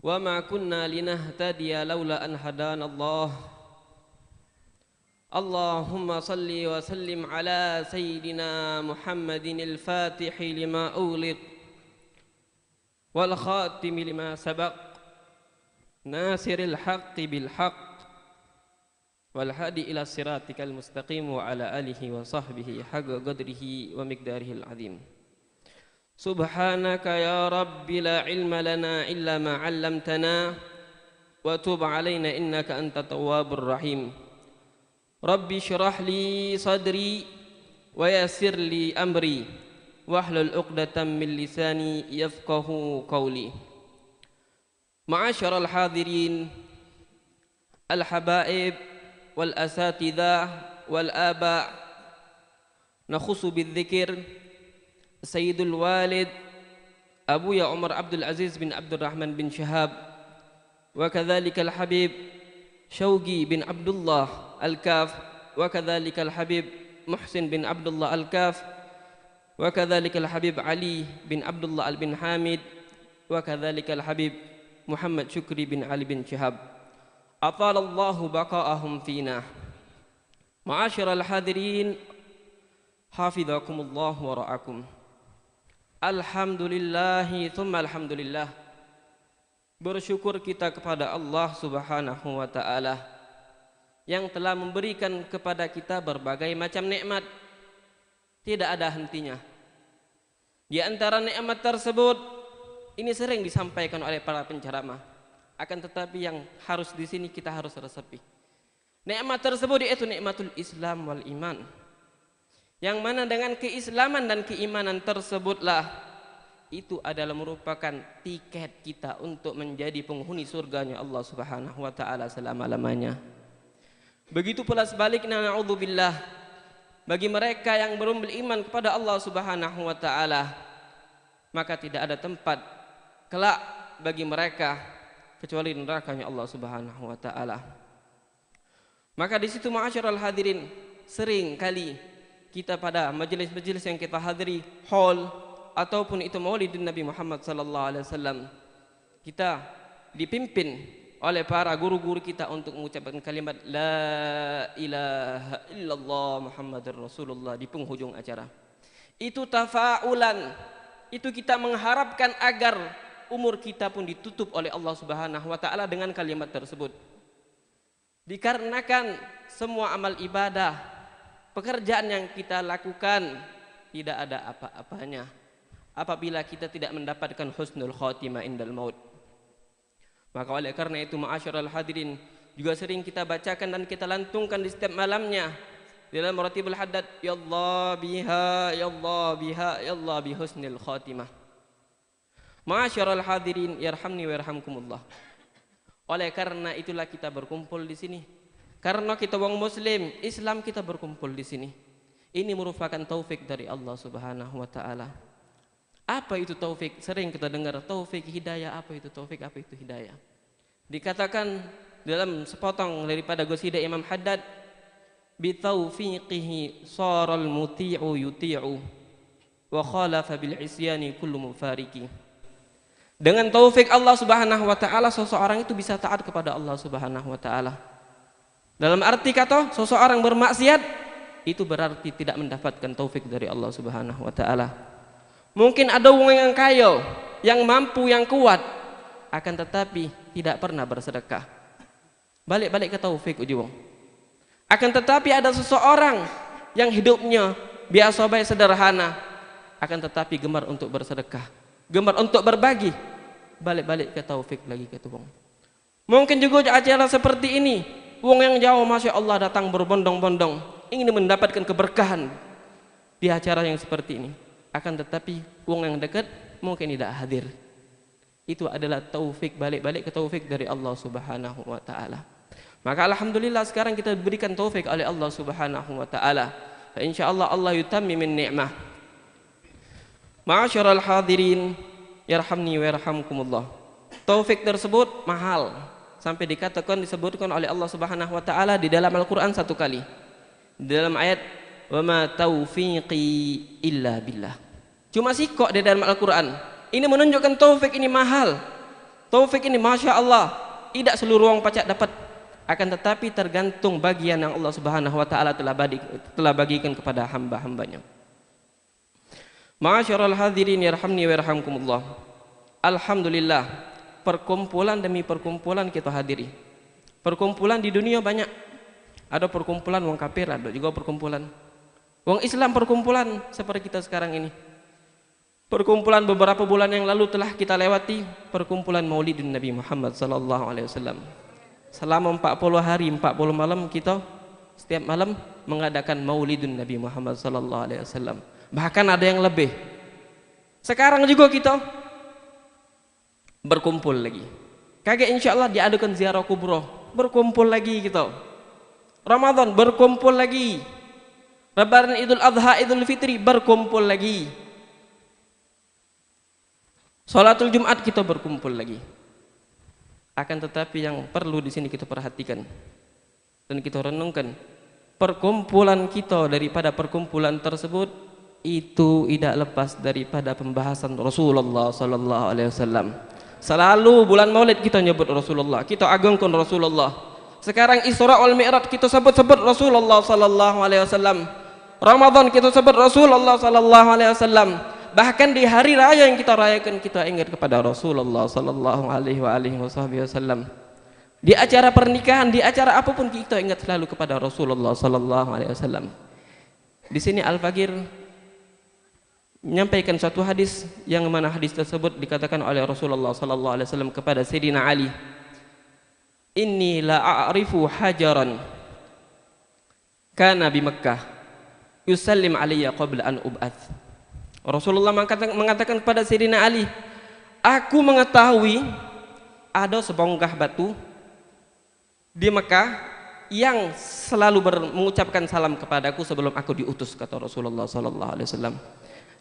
wa ma kunna linahtadiya laula an hadana Allah. Allahumma salli wa sallim ala sayyidina Muhammadin al-Fatihi lima ughliq wal khatimi lima sabaq nasiril haqqi bil haqq wal hadi ila siratikal mustaqim wa ala alihi wa sahbihi haqqa qadrihi wa miqdarihi al-azim. Subhanaka ya rabbi la ilma lana illa ma 'allamtana wa tub 'alaina innaka antat tawwabur rahim. Rabbi syrah li sadri wa yassir li amri wahlul 'uqdatam min lisani yafqahu qawli. Ma'asyiral hadirin al habaib wal asatidzah wal aba, nakhusu bidzikr Sayyidul Walid Abu Ya Umar Abdul Aziz bin Abdurrahman bin Syahab wa kadzalika al Habib Syauqi bin Abdullah Al-Kaf wa kadzalika al-Habib Muhsin bin Abdullah Al-Kaf wa kadzalika al-Habib Ali bin Abdullah Al-bin Hamid wa kadzalika al-Habib Muhammad Syukri bin Ali bin Syihab. Atalallahu baqa'ahum fina. Ma'asyiral hadirin, hafizakumullah wa ra'akum. Alhamdulillahi thumma alhamdulillah. Bersyukur kita kepada Allah Subhanahu wa taala yang telah memberikan kepada kita berbagai macam nikmat, tidak ada hentinya. Di antara nikmat tersebut, ini sering disampaikan oleh para penceramah, akan tetapi yang harus di sini kita harus resapi. Nikmat tersebut yaitu nikmatul Islam wal iman, yang mana dengan keislaman dan keimanan tersebutlah itu adalah merupakan tiket kita untuk menjadi penghuni surganya Allah Subhanahu wa taala selama-lamanya. Begitu pula sebaliknya, na'udzubillah, bagi mereka yang belum beriman kepada Allah Subhanahu wa taala, maka tidak ada tempat kelak bagi mereka kecuali nerakanya Allah Subhanahu wa taala. Maka di situ ma'asyiral hadirin, sering kali kita pada majelis-majelis yang kita hadiri, hall ataupun itu Maulidin Nabi Muhammad sallallahu alaihi wasallam, kita dipimpin oleh para guru-guru kita untuk mengucapkan kalimat la ilaha illallah Muhammadur Rasulullah di penghujung acara. Itu tafaulan, itu kita mengharapkan agar umur kita pun ditutup oleh Allah Subhanahu wa taala dengan kalimat tersebut. Dikarenakan semua amal ibadah, pekerjaan yang kita lakukan tidak ada apa-apanya apabila kita tidak mendapatkan husnul khatimah indal maut. Maka oleh karena itu ma'asyiral hadirin, juga sering kita bacakan dan kita lantungkan di setiap malamnya di dalam Ratibul Haddad, ya Allah biha ya Allah biha ya Allah bi husnil khatimah. Ma'asyiral hadirin yarhamni wa yarhamkumullah. Oleh karena itulah kita berkumpul di sini. Karena kita orang muslim, Islam kita berkumpul di sini. Ini merupakan taufik dari Allah Subhanahu wa taala. Apa itu taufik? Sering kita dengar taufik hidayah. Apa itu taufik? Apa itu hidayah? Dikatakan dalam sepotong daripada qasidah Imam Haddad, bi taufiqihi saral muti'u yuti'u wa khalafa bil isyani kullu mufariki. Dengan taufik Allah Subhanahu wa taala, seseorang itu bisa taat kepada Allah Subhanahu wa taala. Dalam arti kata seseorang bermaksiat itu berarti tidak mendapatkan taufik dari Allah Subhanahu wa taala. Mungkin ada orang yang kaya, yang mampu, yang kuat, akan tetapi tidak pernah bersedekah. Balik-balik ke taufik ujung. Akan tetapi ada seseorang yang hidupnya biasa baik sederhana, akan tetapi gemar untuk bersedekah, gemar untuk berbagi. Balik-balik ke taufik lagi ke tuang. Mungkin juga acara seperti ini, wong yang jauh masya Allah datang berbondong-bondong ingin mendapatkan keberkahan di acara yang seperti ini. Akan tetapi wong yang dekat mungkin tidak hadir. Itu adalah taufik, balik-balik ke taufik dari Allah Subhanahu wa taala. Maka alhamdulillah sekarang kita diberikan taufik oleh Allah Subhanahu wa taala. Fa insyaallah Allah yutammimin ni'mah. Ma'asyiral hadirin yarhamni wa yarhamkumullah. Taufik tersebut mahal sampai disebutkan oleh Allah Subhanahu wa taala di dalam Al-Qur'an satu kali. Di dalam ayat wa ma taufiqi illa billah. Cuma sikok di dalam Al-Qur'an. Ini menunjukkan taufik ini mahal. Taufik ini masya Allah tidak seluruh orang pacak dapat, akan tetapi tergantung bagian yang Allah Subhanahu wa taala telah bagikan kepada hamba-hambanya. Ma'asyiral hadirin yarhamni wa yarhamkumullah. Alhamdulillah, perkumpulan demi perkumpulan kita hadiri. Perkumpulan di dunia banyak. Ada perkumpulan wong kafir, ada juga perkumpulan wong Islam, perkumpulan seperti kita sekarang ini. Perkumpulan beberapa bulan yang lalu telah kita lewati, perkumpulan Maulidin Nabi Muhammad sallallahu alaihi wasallam. Selama 40 hari 40 malam kita setiap malam mengadakan Maulidun Nabi Muhammad sallallahu alaihi wasallam. Bahkan ada yang lebih. Sekarang juga kita berkumpul lagi. Kagak insyaallah diadakan ziarah kubro, berkumpul lagi kita. Ramadan berkumpul lagi. Lebaran Idul Adha, Idul Fitri berkumpul lagi. Salatul Jumat kita berkumpul lagi. Akan tetapi yang perlu di sini kita perhatikan dan kita renungkan, perkumpulan kita daripada perkumpulan tersebut itu tidak lepas daripada pembahasan Rasulullah sallallahu alaihi wasallam. Selalu bulan Maulid kita nyebut Rasulullah, kita agungkan Rasulullah. Sekarang Isra wal Mi'raj kita sebut-sebut Rasulullah sallallahu alaihi wasallam. Ramadan kita sebut Rasulullah sallallahu alaihi wasallam. Bahkan di hari raya yang kita rayakan kita ingat kepada Rasulullah sallallahu alaihi wasallam. Di acara pernikahan, di acara apapun kita ingat selalu kepada Rasulullah sallallahu alaihi wasallam. Di sini Al-Faqir menyampaikan satu hadis yang mana hadis tersebut dikatakan oleh Rasulullah sallallahu alaihi wasallam kepada Sayyidina Ali. Inni la a'rifu hajaran kana bi Makkah yusallim alayya qabla an ub'ats. Rasulullah mengatakan kepada Sayyidina Ali, aku mengetahui ada sebonggah batu di Mekah yang selalu mengucapkan salam kepadaku sebelum aku diutus, kata Rasulullah sallallahu alaihi wasallam.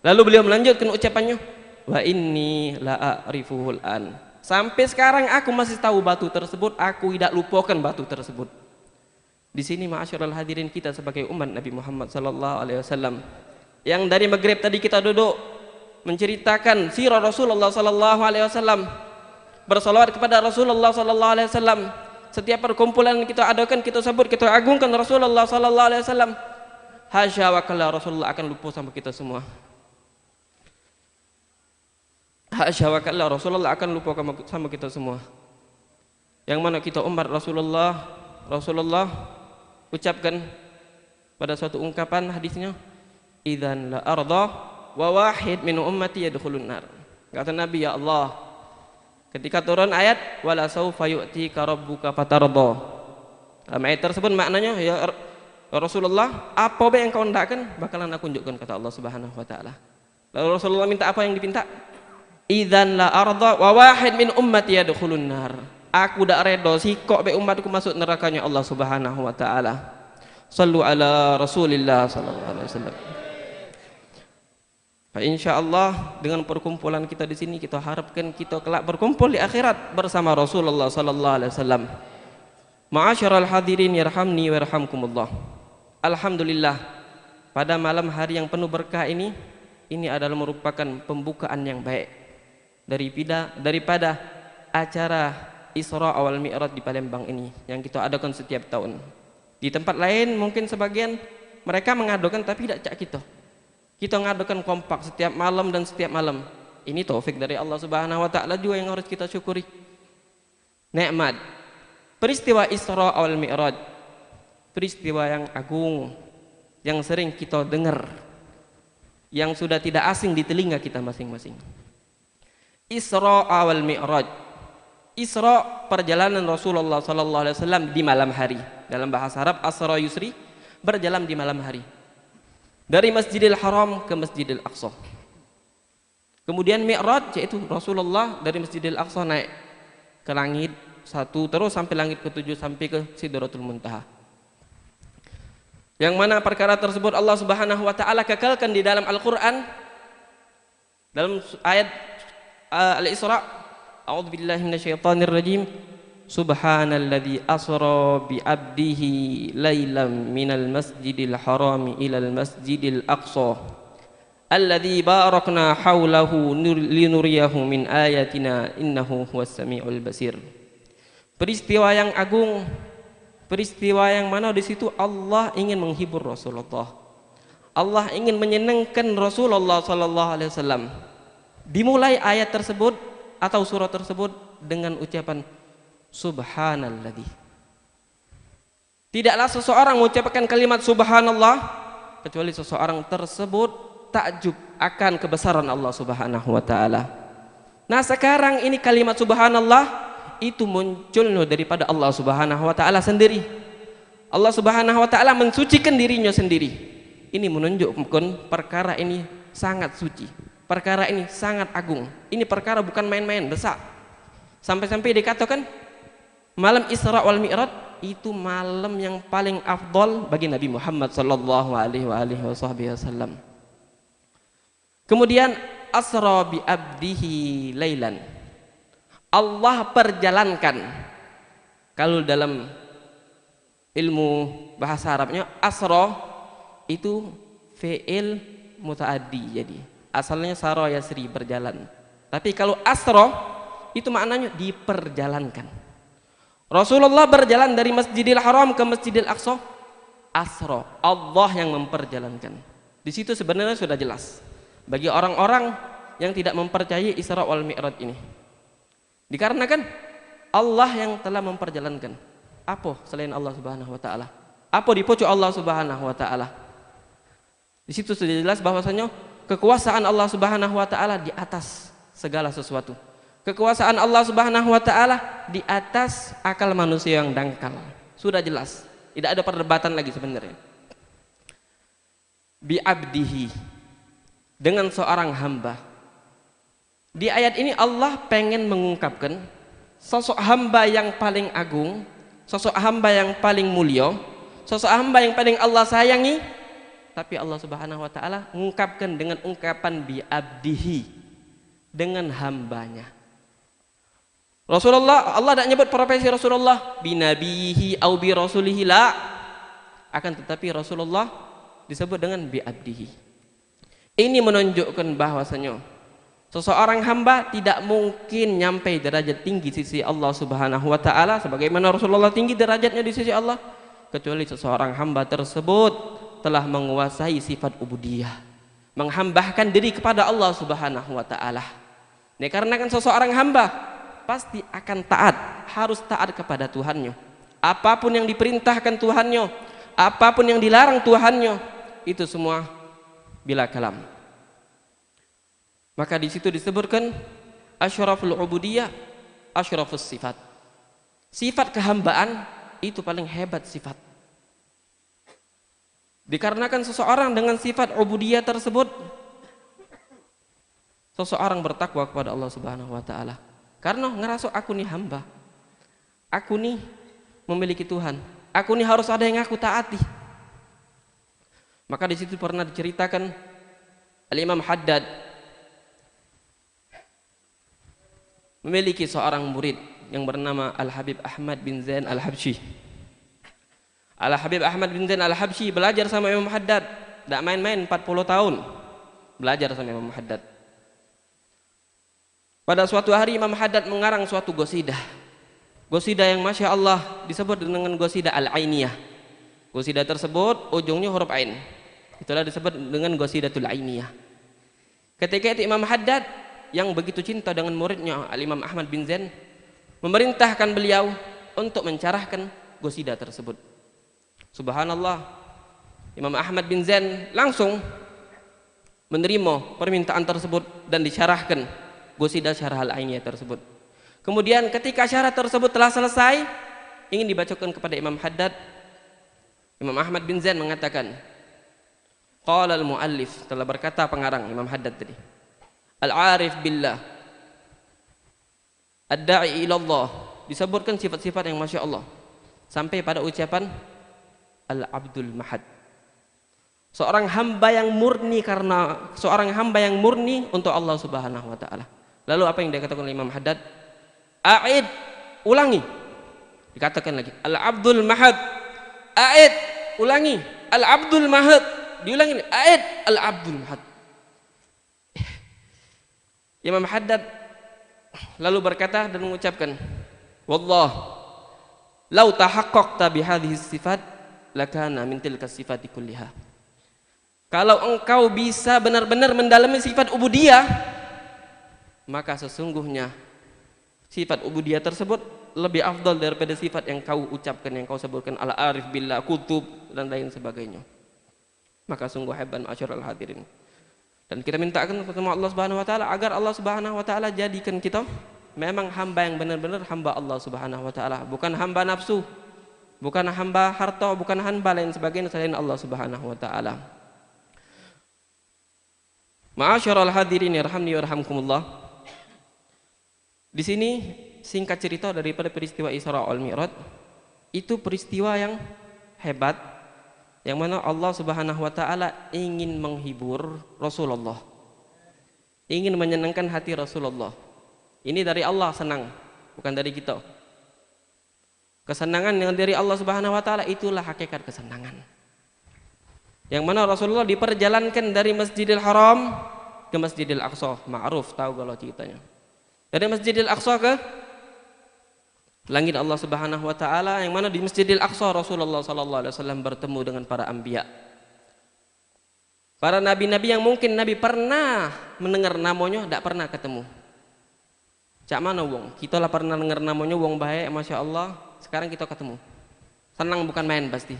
Lalu beliau melanjutkan ucapannya, wa inni la a'rifuhul an. Sampai sekarang aku masih tahu batu tersebut, aku tidak lupakan batu tersebut. Di sini ma'asyiral hadirin kita sebagai umat Nabi Muhammad sallallahu alaihi wasallam yang dari Maghrib tadi kita duduk menceritakan sirah Rasulullah sallallahu alaihi wasallam, bersalawat kepada Rasulullah sallallahu alaihi wasallam. Setiap perkumpulan kita adakan, kita sebut, kita agungkan Rasulullah sallallahu alaihi wasallam. Hasya wa kalla, Rasulullah akan lupa sama kita semua. Hasya wa kalla, Rasulullah akan lupa sama kita semua. Yang mana kita umat Rasulullah ucapkan pada suatu ungkapan hadisnya, idzan la arda wa wahid min ummati yadkhulun nar. Kata Nabi, ya Allah, ketika turun ayat wala saufa yu'tika rabbuka fatarda. Ayat tersebut maknanya, ya Rasulullah, apa yang kau hendakkan bakalan aku tunjukkan, kata Allah Subhanahu wa taala. Lalu Rasulullah minta apa yang dipinta? Idzan la arda wa wahid min ummati yadkhulun nar. Aku dak redha sikok be umatku masuk nerakanya Allah Subhanahu wa taala. Sallu ala Rasulillah sallallahu alaihi wasallam. Insyaallah dengan perkumpulan kita di sini kita harapkan kita kelak berkumpul di akhirat bersama Rasulullah sallallahu alaihi wasallam. Ma'asyiral hadirin yarhamni wa yarhamkumullah. Alhamdulillah pada malam hari yang penuh berkah ini adalah merupakan pembukaan yang baik daripada acara Isra wal Mi'raj di Palembang ini yang kita adakan setiap tahun. Di tempat lain mungkin sebagian mereka mengadakan tapi tidak cak kita. Kita mengadakan kompak setiap malam dan setiap malam. Ini taufik dari Allah Subhanahu wa taala juga yang harus kita syukuri. Nikmat peristiwa Isra wal Mi'raj, peristiwa yang agung yang sering kita dengar, yang sudah tidak asing di telinga kita masing-masing. Isra wal Mi'raj. Isra perjalanan Rasulullah sallallahu alaihi wasallam di malam hari. Dalam bahasa Arab asra yusri, berjalan di malam hari. Dari Masjidil Haram ke Masjidil Aqsa. Kemudian Mi'raj yaitu Rasulullah dari Masjidil Aqsa naik ke langit satu terus sampai langit ke-7 sampai ke Sidratul Muntaha. Yang mana perkara tersebut Allah Subhanahu wa taala kekalkan di dalam Al-Qur'an dalam ayat Al-Isra. A'udzubillahi minasyaitonir rajim. Subhanalladzi asra bi 'abdihi lailan minal masjidil harami ilal masjidil aqsa alladzi barakna haulahu linuriyahu min ayatina innahu huwas samiul basir. Peristiwa yang agung, peristiwa yang mana di situ Allah ingin menghibur Rasulullah. Allah ingin menyenangkan Rasulullah sallallahu alaihi wasallam. Dimulai ayat tersebut atau surah tersebut dengan ucapan Subhanalladzi. Tidaklah seseorang mengucapkan kalimat subhanallah kecuali seseorang tersebut takjub akan kebesaran Allah Subhanahu wa taala. Nah, sekarang ini kalimat subhanallah itu munculnya daripada Allah Subhanahu wa taala sendiri. Allah Subhanahu wa taala mensucikan dirinya sendiri. Ini menunjukkan perkara ini sangat suci. Perkara ini sangat agung. Ini perkara bukan main-main, besar. Sampai-sampai dikatakan malam Isra wal Mi'raj itu malam yang paling afdol bagi Nabi Muhammad sallallahu alaihi wasallam. Kemudian asra bi abdihi lailan. Allah perjalankan. Kalau dalam ilmu bahasa Arabnya asra itu fi'il mutaaddi, jadi asalnya sara yasri, berjalan. Tapi kalau asra itu maknanya diperjalankan. Rasulullah berjalan dari Masjidil Haram ke Masjidil Aqsa, asra, Allah yang memperjalankan. Di situ sebenarnya sudah jelas bagi orang-orang yang tidak mempercayai Isra wal Mi'raj ini. Dikarenakan Allah yang telah memperjalankan. Apa selain Allah Subhanahu wa taala? Apa dipucu Allah Subhanahu wa taala? Di situ sudah jelas bahwasanya kekuasaan Allah Subhanahu wa taala di atas segala sesuatu. Kekuasaan Allah Subhanahu wa taala di atas akal manusia yang dangkal. Sudah jelas, tidak ada perdebatan lagi sebenarnya. Bi abdihi, dengan seorang hamba. Di ayat ini Allah pengen mengungkapkan sosok hamba yang paling agung, sosok hamba yang paling mulia, sosok hamba yang paling Allah sayangi. Tapi Allah Subhanahu wa taala mengungkapkan dengan ungkapan bi abdihi, dengan hambanya. Rasulullah, Allah tidak nyebut profesi Rasulullah binabihi au bi rasulihi, la. Akan tetapi Rasulullah disebut dengan bi abdihi. Ini menunjukkan bahwasanya seseorang hamba tidak mungkin nyampai derajat tinggi sisi Allah Subhanahu wa taala sebagaimana Rasulullah tinggi derajatnya di sisi Allah, kecuali seseorang hamba tersebut telah menguasai sifat ubudiyah, menghambahkan diri kepada Allah Subhanahu wa taala. Nah, karena kan seseorang hamba pasti akan taat, harus taat kepada Tuhannya. Apapun yang diperintahkan Tuhannya, apapun yang dilarang Tuhannya, itu semua bila kalam. Maka di situ disebutkan asyraful ubudiyah, asyrafus sifat. Sifat kehambaan itu paling hebat sifat. Dikarenakan seseorang dengan sifat ubudiyah tersebut, seseorang bertakwa kepada Allah Subhanahu wa taala. Karena ngerasa aku nih hamba, aku nih memiliki Tuhan, aku nih harus ada yang aku taati. Maka di situ pernah diceritakan Al-Imam Haddad memiliki seorang murid yang bernama Al-Habib Ahmad bin Zain Al-Habsyi. Al-Habib Ahmad bin Zain Al-Habsyi belajar sama Imam Haddad, tidak main-main, 40 tahun belajar sama Imam Haddad. Pada suatu hari Imam Haddad mengarang suatu gosidah. Gosidah yang Masya Allah disebut dengan gosidah Al-Ainiyah. Gosidah tersebut ujungnya huruf Ain. Itulah disebut dengan Gosidatul Ainiyah. Ketika itu Imam Haddad yang begitu cinta dengan muridnya Al-Imam Ahmad bin Zain memerintahkan beliau untuk mencarahkan gosidah tersebut. Subhanallah, Imam Ahmad bin Zain langsung menerima permintaan tersebut dan disyarahkan gosidah syarah Al-Ainiyah tersebut. Kemudian ketika syarah tersebut telah selesai, ingin dibacakan kepada Imam Haddad, Imam Ahmad bin Zain mengatakan, qala al-muallif, telah berkata pengarang Imam Haddad tadi, al-arif billah, ad-da'i ila Allah, disebutkan sifat-sifat yang Masya Allah. Sampai pada ucapan Al-Abdul Mahad. Seorang hamba yang murni untuk Allah Subhanahu wa taala. Lalu apa yang dikatakan oleh Imam Haddad? A'id, ulangi. Dikatakan lagi Al-Abdul Mahad. A'id, ulangi. Al-Abdul Mahad. Diulangi. A'id, Al-Abdul Mahad. Imam Haddad lalu berkata dan mengucapkan, wallah lau tahaqqaqta bihadhihi sifat lakana min tilka sifati kulliha. Kalau engkau bisa benar-benar mendalami sifat ubudiyah, maka sesungguhnya sifat ubudiyah tersebut lebih afdal daripada sifat yang kau ucapkan, yang kau sebutkan al-arif billah, kutub dan lain sebagainya. Maka sungguh hebat ma'asyiral hadirin. Dan kita mintakan kepada Allah Subhanahu wa taala agar Allah Subhanahu wa taala jadikan kita memang hamba yang benar-benar hamba Allah Subhanahu wa taala, bukan hamba nafsu, bukan hamba harta, bukan hamba lain sebagainya selain Allah Subhanahu wa taala. Ma'asyiral hadirin yarhamni warhamkumullah. Di sini singkat cerita daripada peristiwa Isra wal Mi'raj, itu peristiwa yang hebat, yang mana Allah Subhanahu wa taala ingin menghibur Rasulullah, ingin menyenangkan hati Rasulullah. Ini dari Allah senang, bukan dari kita. Kesenangan yang dari Allah Subhanahu wa taala itulah hakikat kesenangan. Yang mana Rasulullah diperjalankan dari Masjidil Haram ke Masjidil Aqsa, ma'ruf tahu kalau ceritanya. Dari Masjidil Aqsa ke langit Allah Subhanahu wa taala, yang mana di Masjidil Aqsa Rasulullah sallallahu alaihi wasallam bertemu dengan para anbiya. Para nabi-nabi yang mungkin Nabi pernah mendengar namanya, tidak pernah ketemu. Cak mana wong? Kita lah pernah dengar namanya wong baik, Masya Allah. Sekarang kita ketemu. Senang bukan main pasti.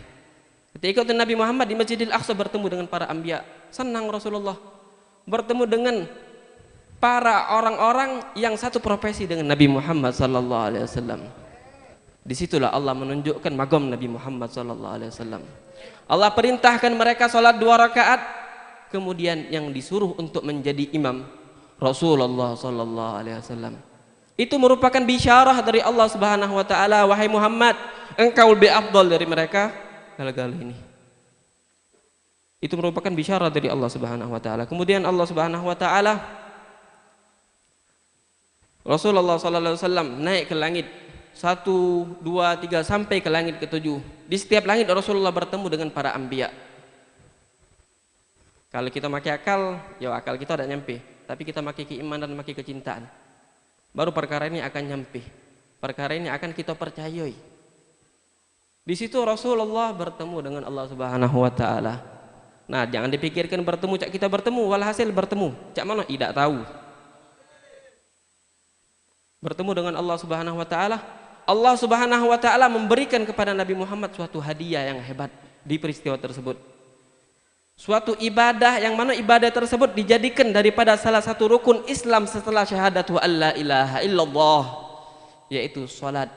Ketika itu Nabi Muhammad di Masjidil Aqsa bertemu dengan para anbiya, senang Rasulullah. Bertemu dengan para orang-orang yang satu profesi dengan Nabi Muhammad sallallahu alaihi wasallam. Disitulah Allah menunjukkan magam Nabi Muhammad sallallahu alaihi wasallam. Allah perintahkan mereka salat 2 rakaat, kemudian yang disuruh untuk menjadi imam Rasulullah sallallahu alaihi wasallam. Itu merupakan bisyarah dari Allah Subhanahu wa taala, wahai Muhammad, engkau lebih afdal dari mereka gal-gal ini. Itu merupakan bisyarah dari Allah Subhanahu wa taala. Kemudian Allah Subhanahu wa taala, Rasulullah sallallahu alaihi wasallam naik ke langit 1, 2, 3 sampai ke langit ke-7. Di setiap langit Rasulullah bertemu dengan para anbiya. Kalau kita pakai akal, ya akal kita tidak nyampe. Tapi kita pakai keimanan dan pakai kecintaan, baru perkara ini akan nyampe. Perkara ini akan kita percayai. Di situ Rasulullah bertemu dengan Allah Subhanahu wa taala. Nah, jangan dipikirkan bertemu cak kita bertemu, walhasil bertemu. Cak mana? Tidak tahu. Bertemu dengan Allah Subhanahu wa taala. Allah Subhanahu wa taala memberikan kepada Nabi Muhammad suatu hadiah yang hebat di peristiwa tersebut. Suatu ibadah yang mana ibadah tersebut dijadikan daripada salah satu rukun Islam setelah syahadatu alla ilaha illallah, yaitu salat.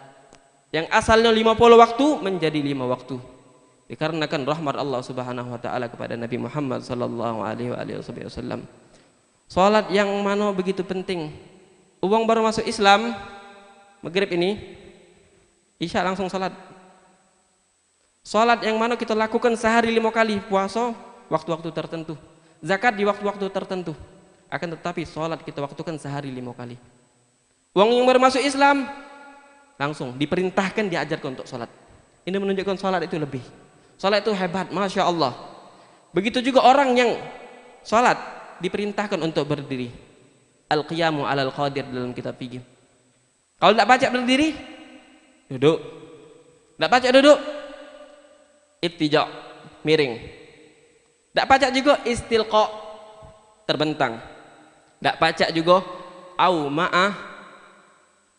Yang asalnya 50 waktu menjadi 5 waktu. Dikarenakan rahmat Allah Subhanahu wa taala kepada Nabi Muhammad sallallahu alaihi wasallam. Salat yang mana begitu penting. Uang baru masuk Islam, maghrib ini, isya langsung salat. Salat yang mana kita lakukan sehari 5 kali, puasa waktu-waktu tertentu, zakat di waktu-waktu tertentu. Akan tetapi salat kita waktukan sehari 5 kali. Uang yang baru masuk Islam langsung diperintahkan, diajarkan untuk salat. Ini menunjukkan salat itu lebih. Salat itu hebat, Masya Allah. Begitu juga orang yang salat diperintahkan untuk berdiri. Al-qiyamu alal qadir dalam kitab fikih. Kalau tidak baca berdiri, duduk. Tidak baca duduk, ittija', miring. Tidak baca juga istilqa, terbentang. Tidak baca juga au ma'ah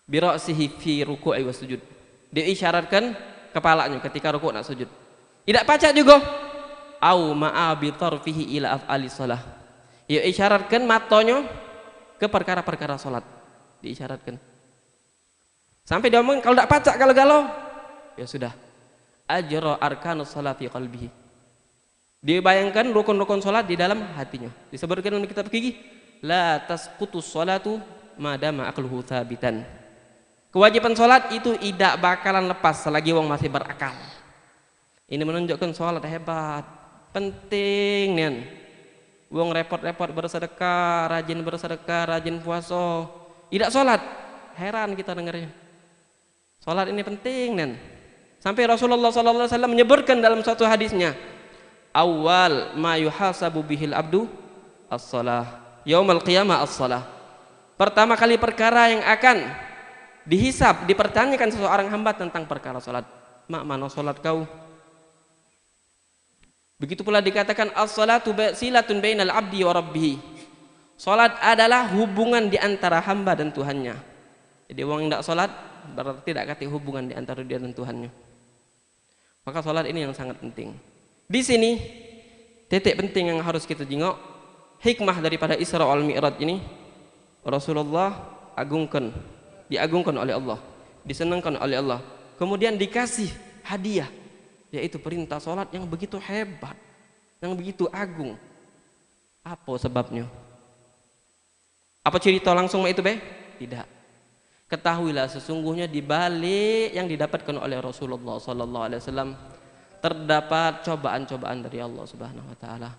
bira'sihi fi ruku'i wa sujud. Diisyaratkan kepalanya ketika rukuk nak sujud. Tidak baca juga au ma'a bi tarfihi ila af'ali shalah. Ya isyaratkan matanya ke perkara-perkara salat. Diisyaratkan. Sampai dia ngomong kalau tidak baca galau-galau, ya sudah. Ajra arkanus shalah fi qalbihi. Dibayangkan rukun-rukun salat di dalam hatinya. Disebutkan dalam kitab fikih, la tasqutus salatu madama aqluhu tsabitan. Kewajiban sholat itu tidak bakalan lepas selagi wong masih berakal. Ini menunjukkan sholat hebat, penting nih. Wong repot-repot bersedekah, rajin puasa, tidak sholat, heran kita dengarnya. Sholat ini penting nih. Sampai Rasulullah SAW menyebutkan dalam suatu hadisnya, awal ma yuhasabu bihil abdu as-salah, yaumal qiyamah as-salah. Pertama kali perkara yang akan dihisab, dipertanyakan seseorang hamba tentang perkara salat. Mak, mana salat kau? Begitu pula dikatakan as-salatu silatun bainal abdi wa rabbih. Salat adalah hubungan di antara hamba dan Tuhannya. Jadi orang yang tidak salat berarti tidak kati hubungan di antara dia dan Tuhannya. Maka salat ini yang sangat penting. Di sini titik penting yang harus kita jengok, hikmah daripada Isra wal Mi'raj ini, Rasulullah diagungkan oleh Allah, disenangkan oleh Allah, kemudian dikasih hadiah, yaitu perintah sholat yang begitu hebat, yang begitu agung. Apa sebabnya? Apa cerita langsung itu be? Tidak. Ketahuilah sesungguhnya di balik yang didapatkan oleh Rasulullah SAW terdapat cobaan-cobaan dari Allah Subhanahu Wa Taala,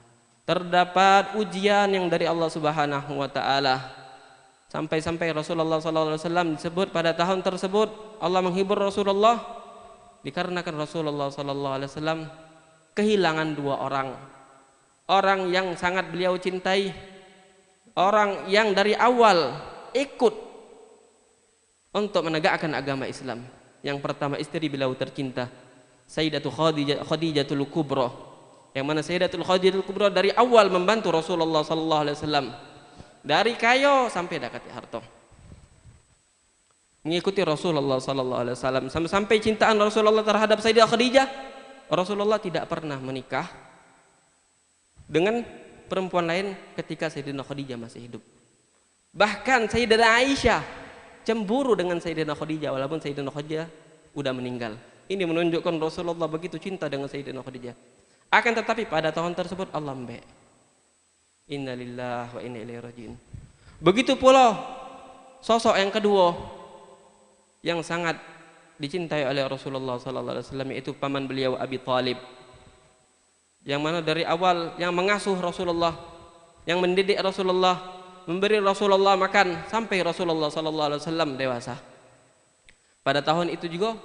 terdapat ujian yang dari Allah Subhanahu Wa Taala. Sampai-sampai Rasulullah SAW disebut pada tahun tersebut Allah menghibur Rasulullah dikarenakan Rasulullah SAW kehilangan dua orang yang sangat beliau cintai, orang yang dari awal ikut untuk menegakkan agama Islam. Yang pertama istri beliau tercinta, Sayyidatul Khadijatul Kubra, yang mana Sayyidatul Khadijatul Kubra dari awal membantu Rasulullah SAW. Dari kayo sampai dapat harta, mengikuti Rasulullah SAW. Sampai cintaan Rasulullah terhadap Sayyidah Khadijah, Rasulullah tidak pernah menikah dengan perempuan lain ketika Sayyidina Khadijah masih hidup. Bahkan Sayyidah Aisyah cemburu dengan Sayyidina Khadijah walaupun Sayyidina Khadijah udah meninggal. Ini menunjukkan Rasulullah begitu cinta dengan Sayyidina Khadijah. Akan tetapi pada tahun tersebut Allah mbek, innalillahi wa inna ilaihi raji'un. Begitu pula sosok yang kedua yang sangat dicintai oleh Rasulullah SAW, yaitu paman beliau Abi Thalib, yang mana dari awal yang mengasuh Rasulullah, yang mendidik Rasulullah, memberi Rasulullah makan sampai Rasulullah SAW dewasa. Pada tahun itu juga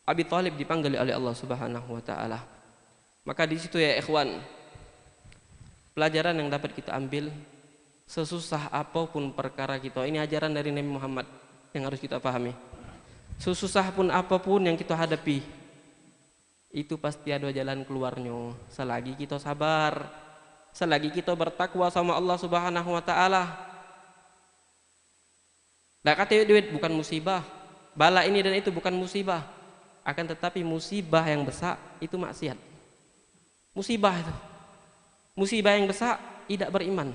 Abi Thalib dipanggil oleh Allah Subhanahu Wa Taala. Maka di situ ya ikhwan, pelajaran yang dapat kita ambil, sesusah apapun perkara kita, ini ajaran dari Nabi Muhammad yang harus kita pahami. Sesusah pun apapun yang kita hadapi, itu pasti ada jalan keluarnya selagi kita sabar, selagi kita bertakwa sama Allah Subhanahu Wa Taala. Nah, kata duit bukan musibah, bala ini dan itu bukan musibah, akan tetapi musibah yang besar itu maksiat. Musibah itu, musibah yang besar tidak beriman.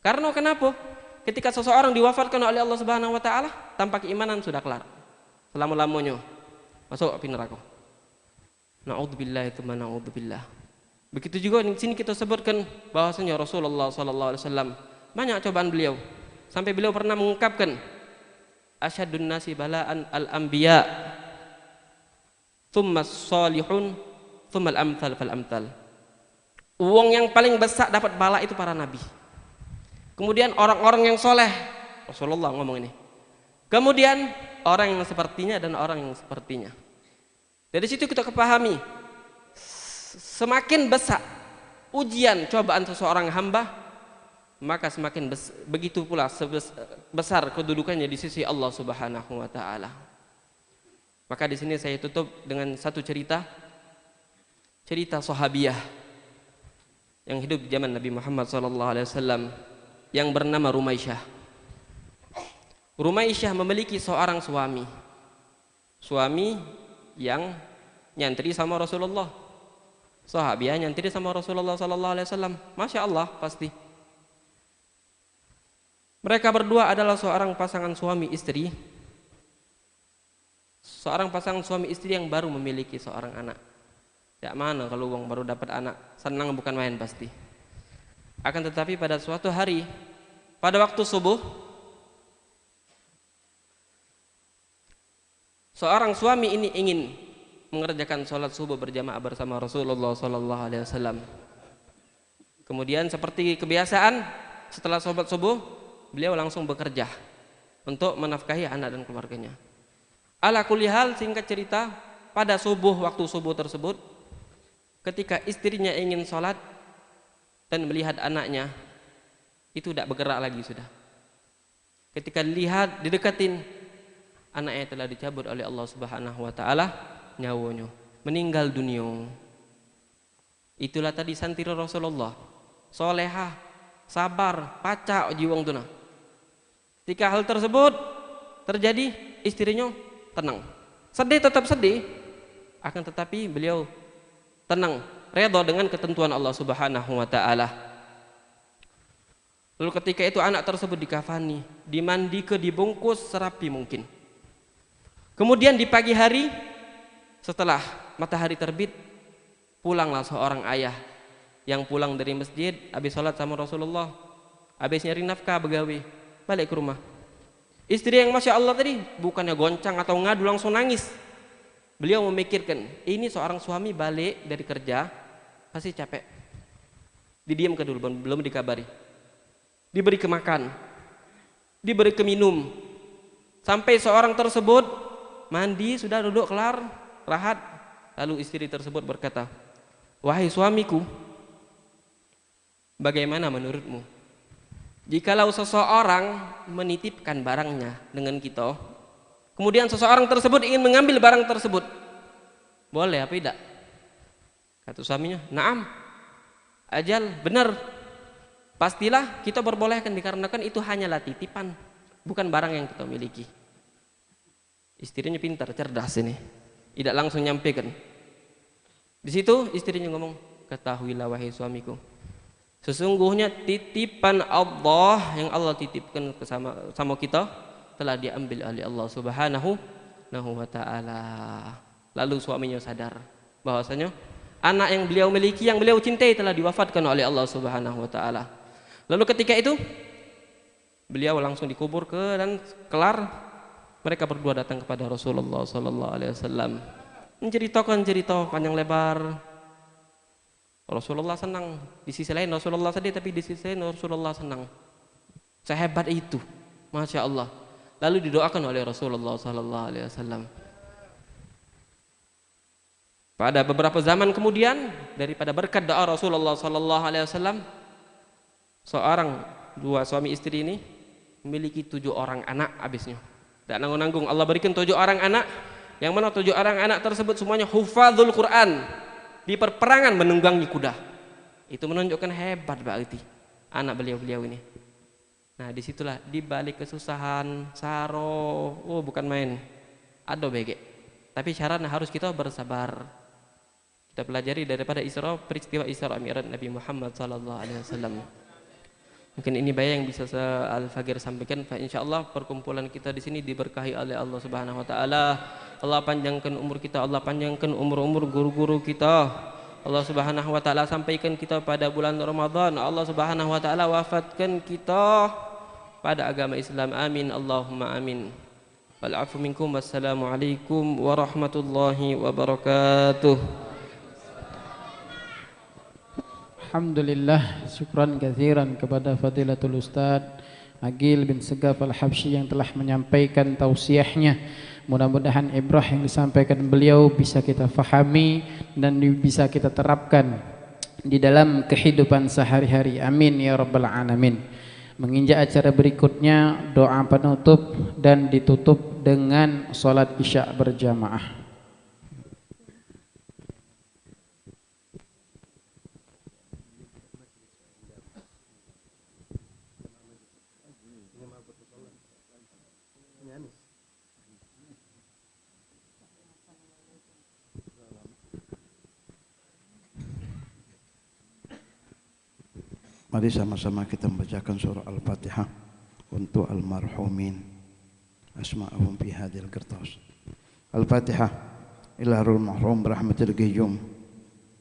Karena kenapa? Ketika seseorang diwafatkan oleh Allah Subhanahu Wa Taala tanpa keimanan sudah kelar, selama-lamanya masuk api neraka. Na'udzubillah itu mana na'udzubillah. Begitu juga di sini kita sebutkan bahwasanya Rasulullah SAW banyak cobaan beliau, sampai beliau pernah mengungkapkan asyadun nasi bala'an al-anbiya thumma salihun thumma al-amthal fal-amthal. Uang yang paling besar dapat bala itu para nabi, kemudian orang-orang yang soleh, Rasulullah ngomong ini, kemudian orang yang sepertinya dan orang yang sepertinya. Dari situ kita kepahami, semakin besar ujian cobaan seseorang hamba, maka semakin begitu pula besar kedudukannya di sisi Allah Subhanahu Wa Taala. Maka di sini saya tutup dengan satu cerita sahabiyah yang hidup di zaman Nabi Muhammad SAW yang bernama Rumaisyah. Rumaisyah memiliki seorang suami yang nyantri sama Rasulullah. Sahabiah nyantri sama Rasulullah SAW. Masya Allah pasti. Mereka berdua adalah seorang pasangan suami istri. Seorang pasangan suami istri yang baru memiliki seorang anak. Ya mana kalau uang baru dapat anak, senang bukan main pasti. Akan tetapi pada suatu hari, pada waktu subuh, Seorang suami ini ingin mengerjakan sholat subuh berjamaah bersama Rasulullah sallallahu alaihi wasallam. Kemudian seperti kebiasaan setelah sholat subuh beliau langsung bekerja untuk menafkahi anak dan keluarganya. Ala kulli hal, singkat cerita, pada waktu subuh tersebut ketika istrinya ingin sholat dan melihat anaknya itu tidak bergerak lagi sudah. Ketika dilihat, didekatin, anaknya telah dicabut oleh Allah Subhanahu wa taala nyawanya, meninggal dunia. Itulah tadi santri Rasulullah, solehah, sabar, pacak jiwang tuna. Ketika hal tersebut terjadi, istrinya tenang. Sedih tetap sedih, akan tetapi beliau tenang, redha dengan ketentuan Allah Subhanahu wa taala. Lalu ketika itu anak tersebut dikafani, dimandike, dibungkus serapi mungkin. Kemudian di pagi hari setelah matahari terbit, pulanglah seorang ayah yang pulang dari masjid habis sholat sama Rasulullah, habis nyari nafkah begawi, balik ke rumah. Istri yang Masya Allah tadi bukannya goncang atau ngadu, langsung nangis. Beliau memikirkan, ini seorang suami balik dari kerja pasti capek, didiamkan dulu, belum dikabari, diberi kemakan, diberi keminum, sampai seorang tersebut mandi, sudah duduk kelar, rahat. Lalu istri tersebut berkata, wahai suamiku, bagaimana menurutmu jikalau seseorang menitipkan barangnya dengan kita, kemudian seseorang tersebut ingin mengambil barang tersebut, boleh apa tidak? Kata suaminya, naam, ajal, benar, pastilah kita perbolehkan, dikarenakan itu hanyalah titipan, bukan barang yang kita miliki. Istrinya pintar, cerdas ini, tidak langsung nyampaikan. Di situ istrinya ngomong, ketahuilah wahai suamiku, sesungguhnya titipan Allah yang Allah titipkan sama kita telah diambil oleh Allah Subhanahu wa taala. Lalu suaminya sadar bahwasanya anak yang beliau miliki, yang beliau cintai telah diwafatkan oleh Allah Subhanahu wa taala. Lalu ketika itu beliau langsung dikubur dan kelar. Mereka berdua datang kepada Rasulullah sallallahu alaihi wasallam, menceritakan cerita panjang lebar. Rasulullah senang, di sisi lain Rasulullah sedih, tapi di sisi lain Rasulullah senang. Sehebat itu, Masya Allah. Lalu didoakan oleh Rasulullah sallallahu alaihi wasallam. Pada beberapa zaman kemudian, daripada berkat doa Rasulullah sallallahu alaihi wasallam, dua suami istri ini memiliki 7 orang anak habisnya. Tak nanggung-nanggung, Allah berikan 7 orang anak, yang mana 7 orang anak tersebut semuanya hufadzul Quran, di perperangan menunggangi kuda. Itu menunjukkan hebat berarti anak beliau-beliau ini. Nah disitulah, di balik kesusahan, saro, bukan main, ada bege. Tapi syaratnya harus kita bersabar. Kita pelajari daripada peristiwa Isra Mi'raj Nabi Muhammad sallallahu alaihi wasallam. Mungkin ini yang bisa Al-Fagir sampaikan. Insyaallah perkumpulan kita di sini diberkahi oleh Allah Subhanahu wa taala. Allah panjangkan umur kita, Allah panjangkan umur-umur guru-guru kita. Allah Subhanahu wa taala sampaikan kita pada bulan Ramadan. Allah Subhanahu wa taala wafatkan kita pada agama Islam. Amin Allahumma amin. Wal afu minkum. Wassalamualaikum warahmatullahi wabarakatuh. Alhamdulillah, syukran katsiran kepada Fadilatul Ustaz Agil bin Segaf Al-Habsyi yang telah menyampaikan tausiahnya. Mudah-mudahan ibrah yang disampaikan beliau bisa kita fahami dan bisa kita terapkan di dalam kehidupan sehari-hari. Amin ya rabbal alamin. Menginjak acara berikutnya, doa penutup dan ditutup dengan salat Isya berjamaah. Mari sama-sama kita membacakan surah Al-Fatihah untuk almarhumin asma'ahum fi hadhil qirtas. Al-Fatihah. Ila ruhul mahrum rahmatil qayyum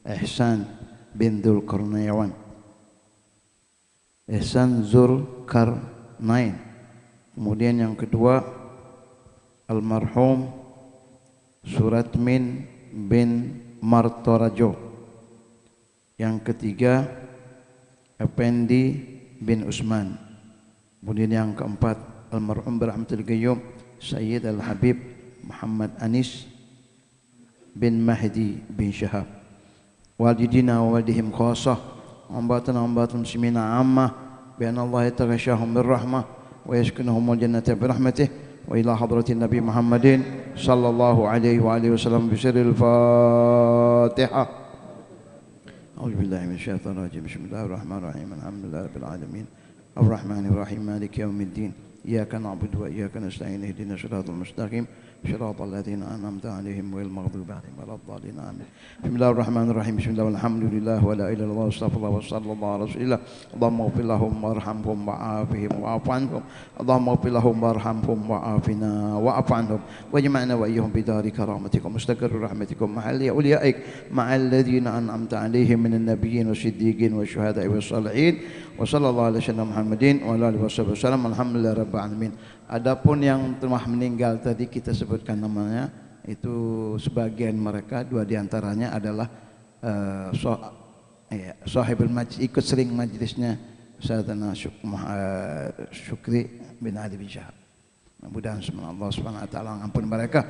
Ihsan bin Dzulqarnain. Ihsan Dzulqarnain. Kemudian yang kedua almarhum Suratmin bin Martorajo. Yang ketiga Effendi bin Usman. Kemudian yang keempat almarhum berahmatul qayyum Sayyid Al-Habib Muhammad Anis bin Mahdi bin Syahab. Walidina wa walidihim khasah, ambatana ambatul muslimina ammah, bi anna Allah yataghashahum birrahmah wa yaskunuhum al-jannata birahmatih, wa ila hadratin Nabi Muhammadin sallallahu alaihi wa alihi wasallam bi sirril Fatihah. أعوذ بالله من الشيطان الرجيم بسم الله الرحمن الرحيم الحمد لله رب العالمين الرحمن الرحيم مالك يوم الدين إياك نعبد وإياك نستعين اهدنا الصراط المستقيم صراط الذين أنعمت عليهم غير المغضوب عليهم ولا الضالين آمين بسم الله الرحمن الرحيم بسم الله والحمد لله ولا إله إلا الله واستغفر الله وصلى الله على رسول الله اللهم اغفر لهم وارحمهم وعافهم واعف عنهم اللهم اغفر لهم وارحمهم وعافنا واعف عنهم واجمعنا وإياهم بدار كرامتك ومستقر رحمتكم محل أوليائك مع الذين أنعمت عليهم من النبيين والصديقين والشهداء والصالحين وصلى الله على سيدنا محمدin wa alihi wasallam. Alhamdulillah rabbil alamin. Adapun yang telah meninggal tadi kita sebutkan namanya, itu sebagian mereka, dua diantaranya adalah sahibul majlis, ikut sering majlisnya Sayyidina Syukri bin Ali bin Syahab. Mudah-mudahan Allah Subhanahu wa taala ampun mereka.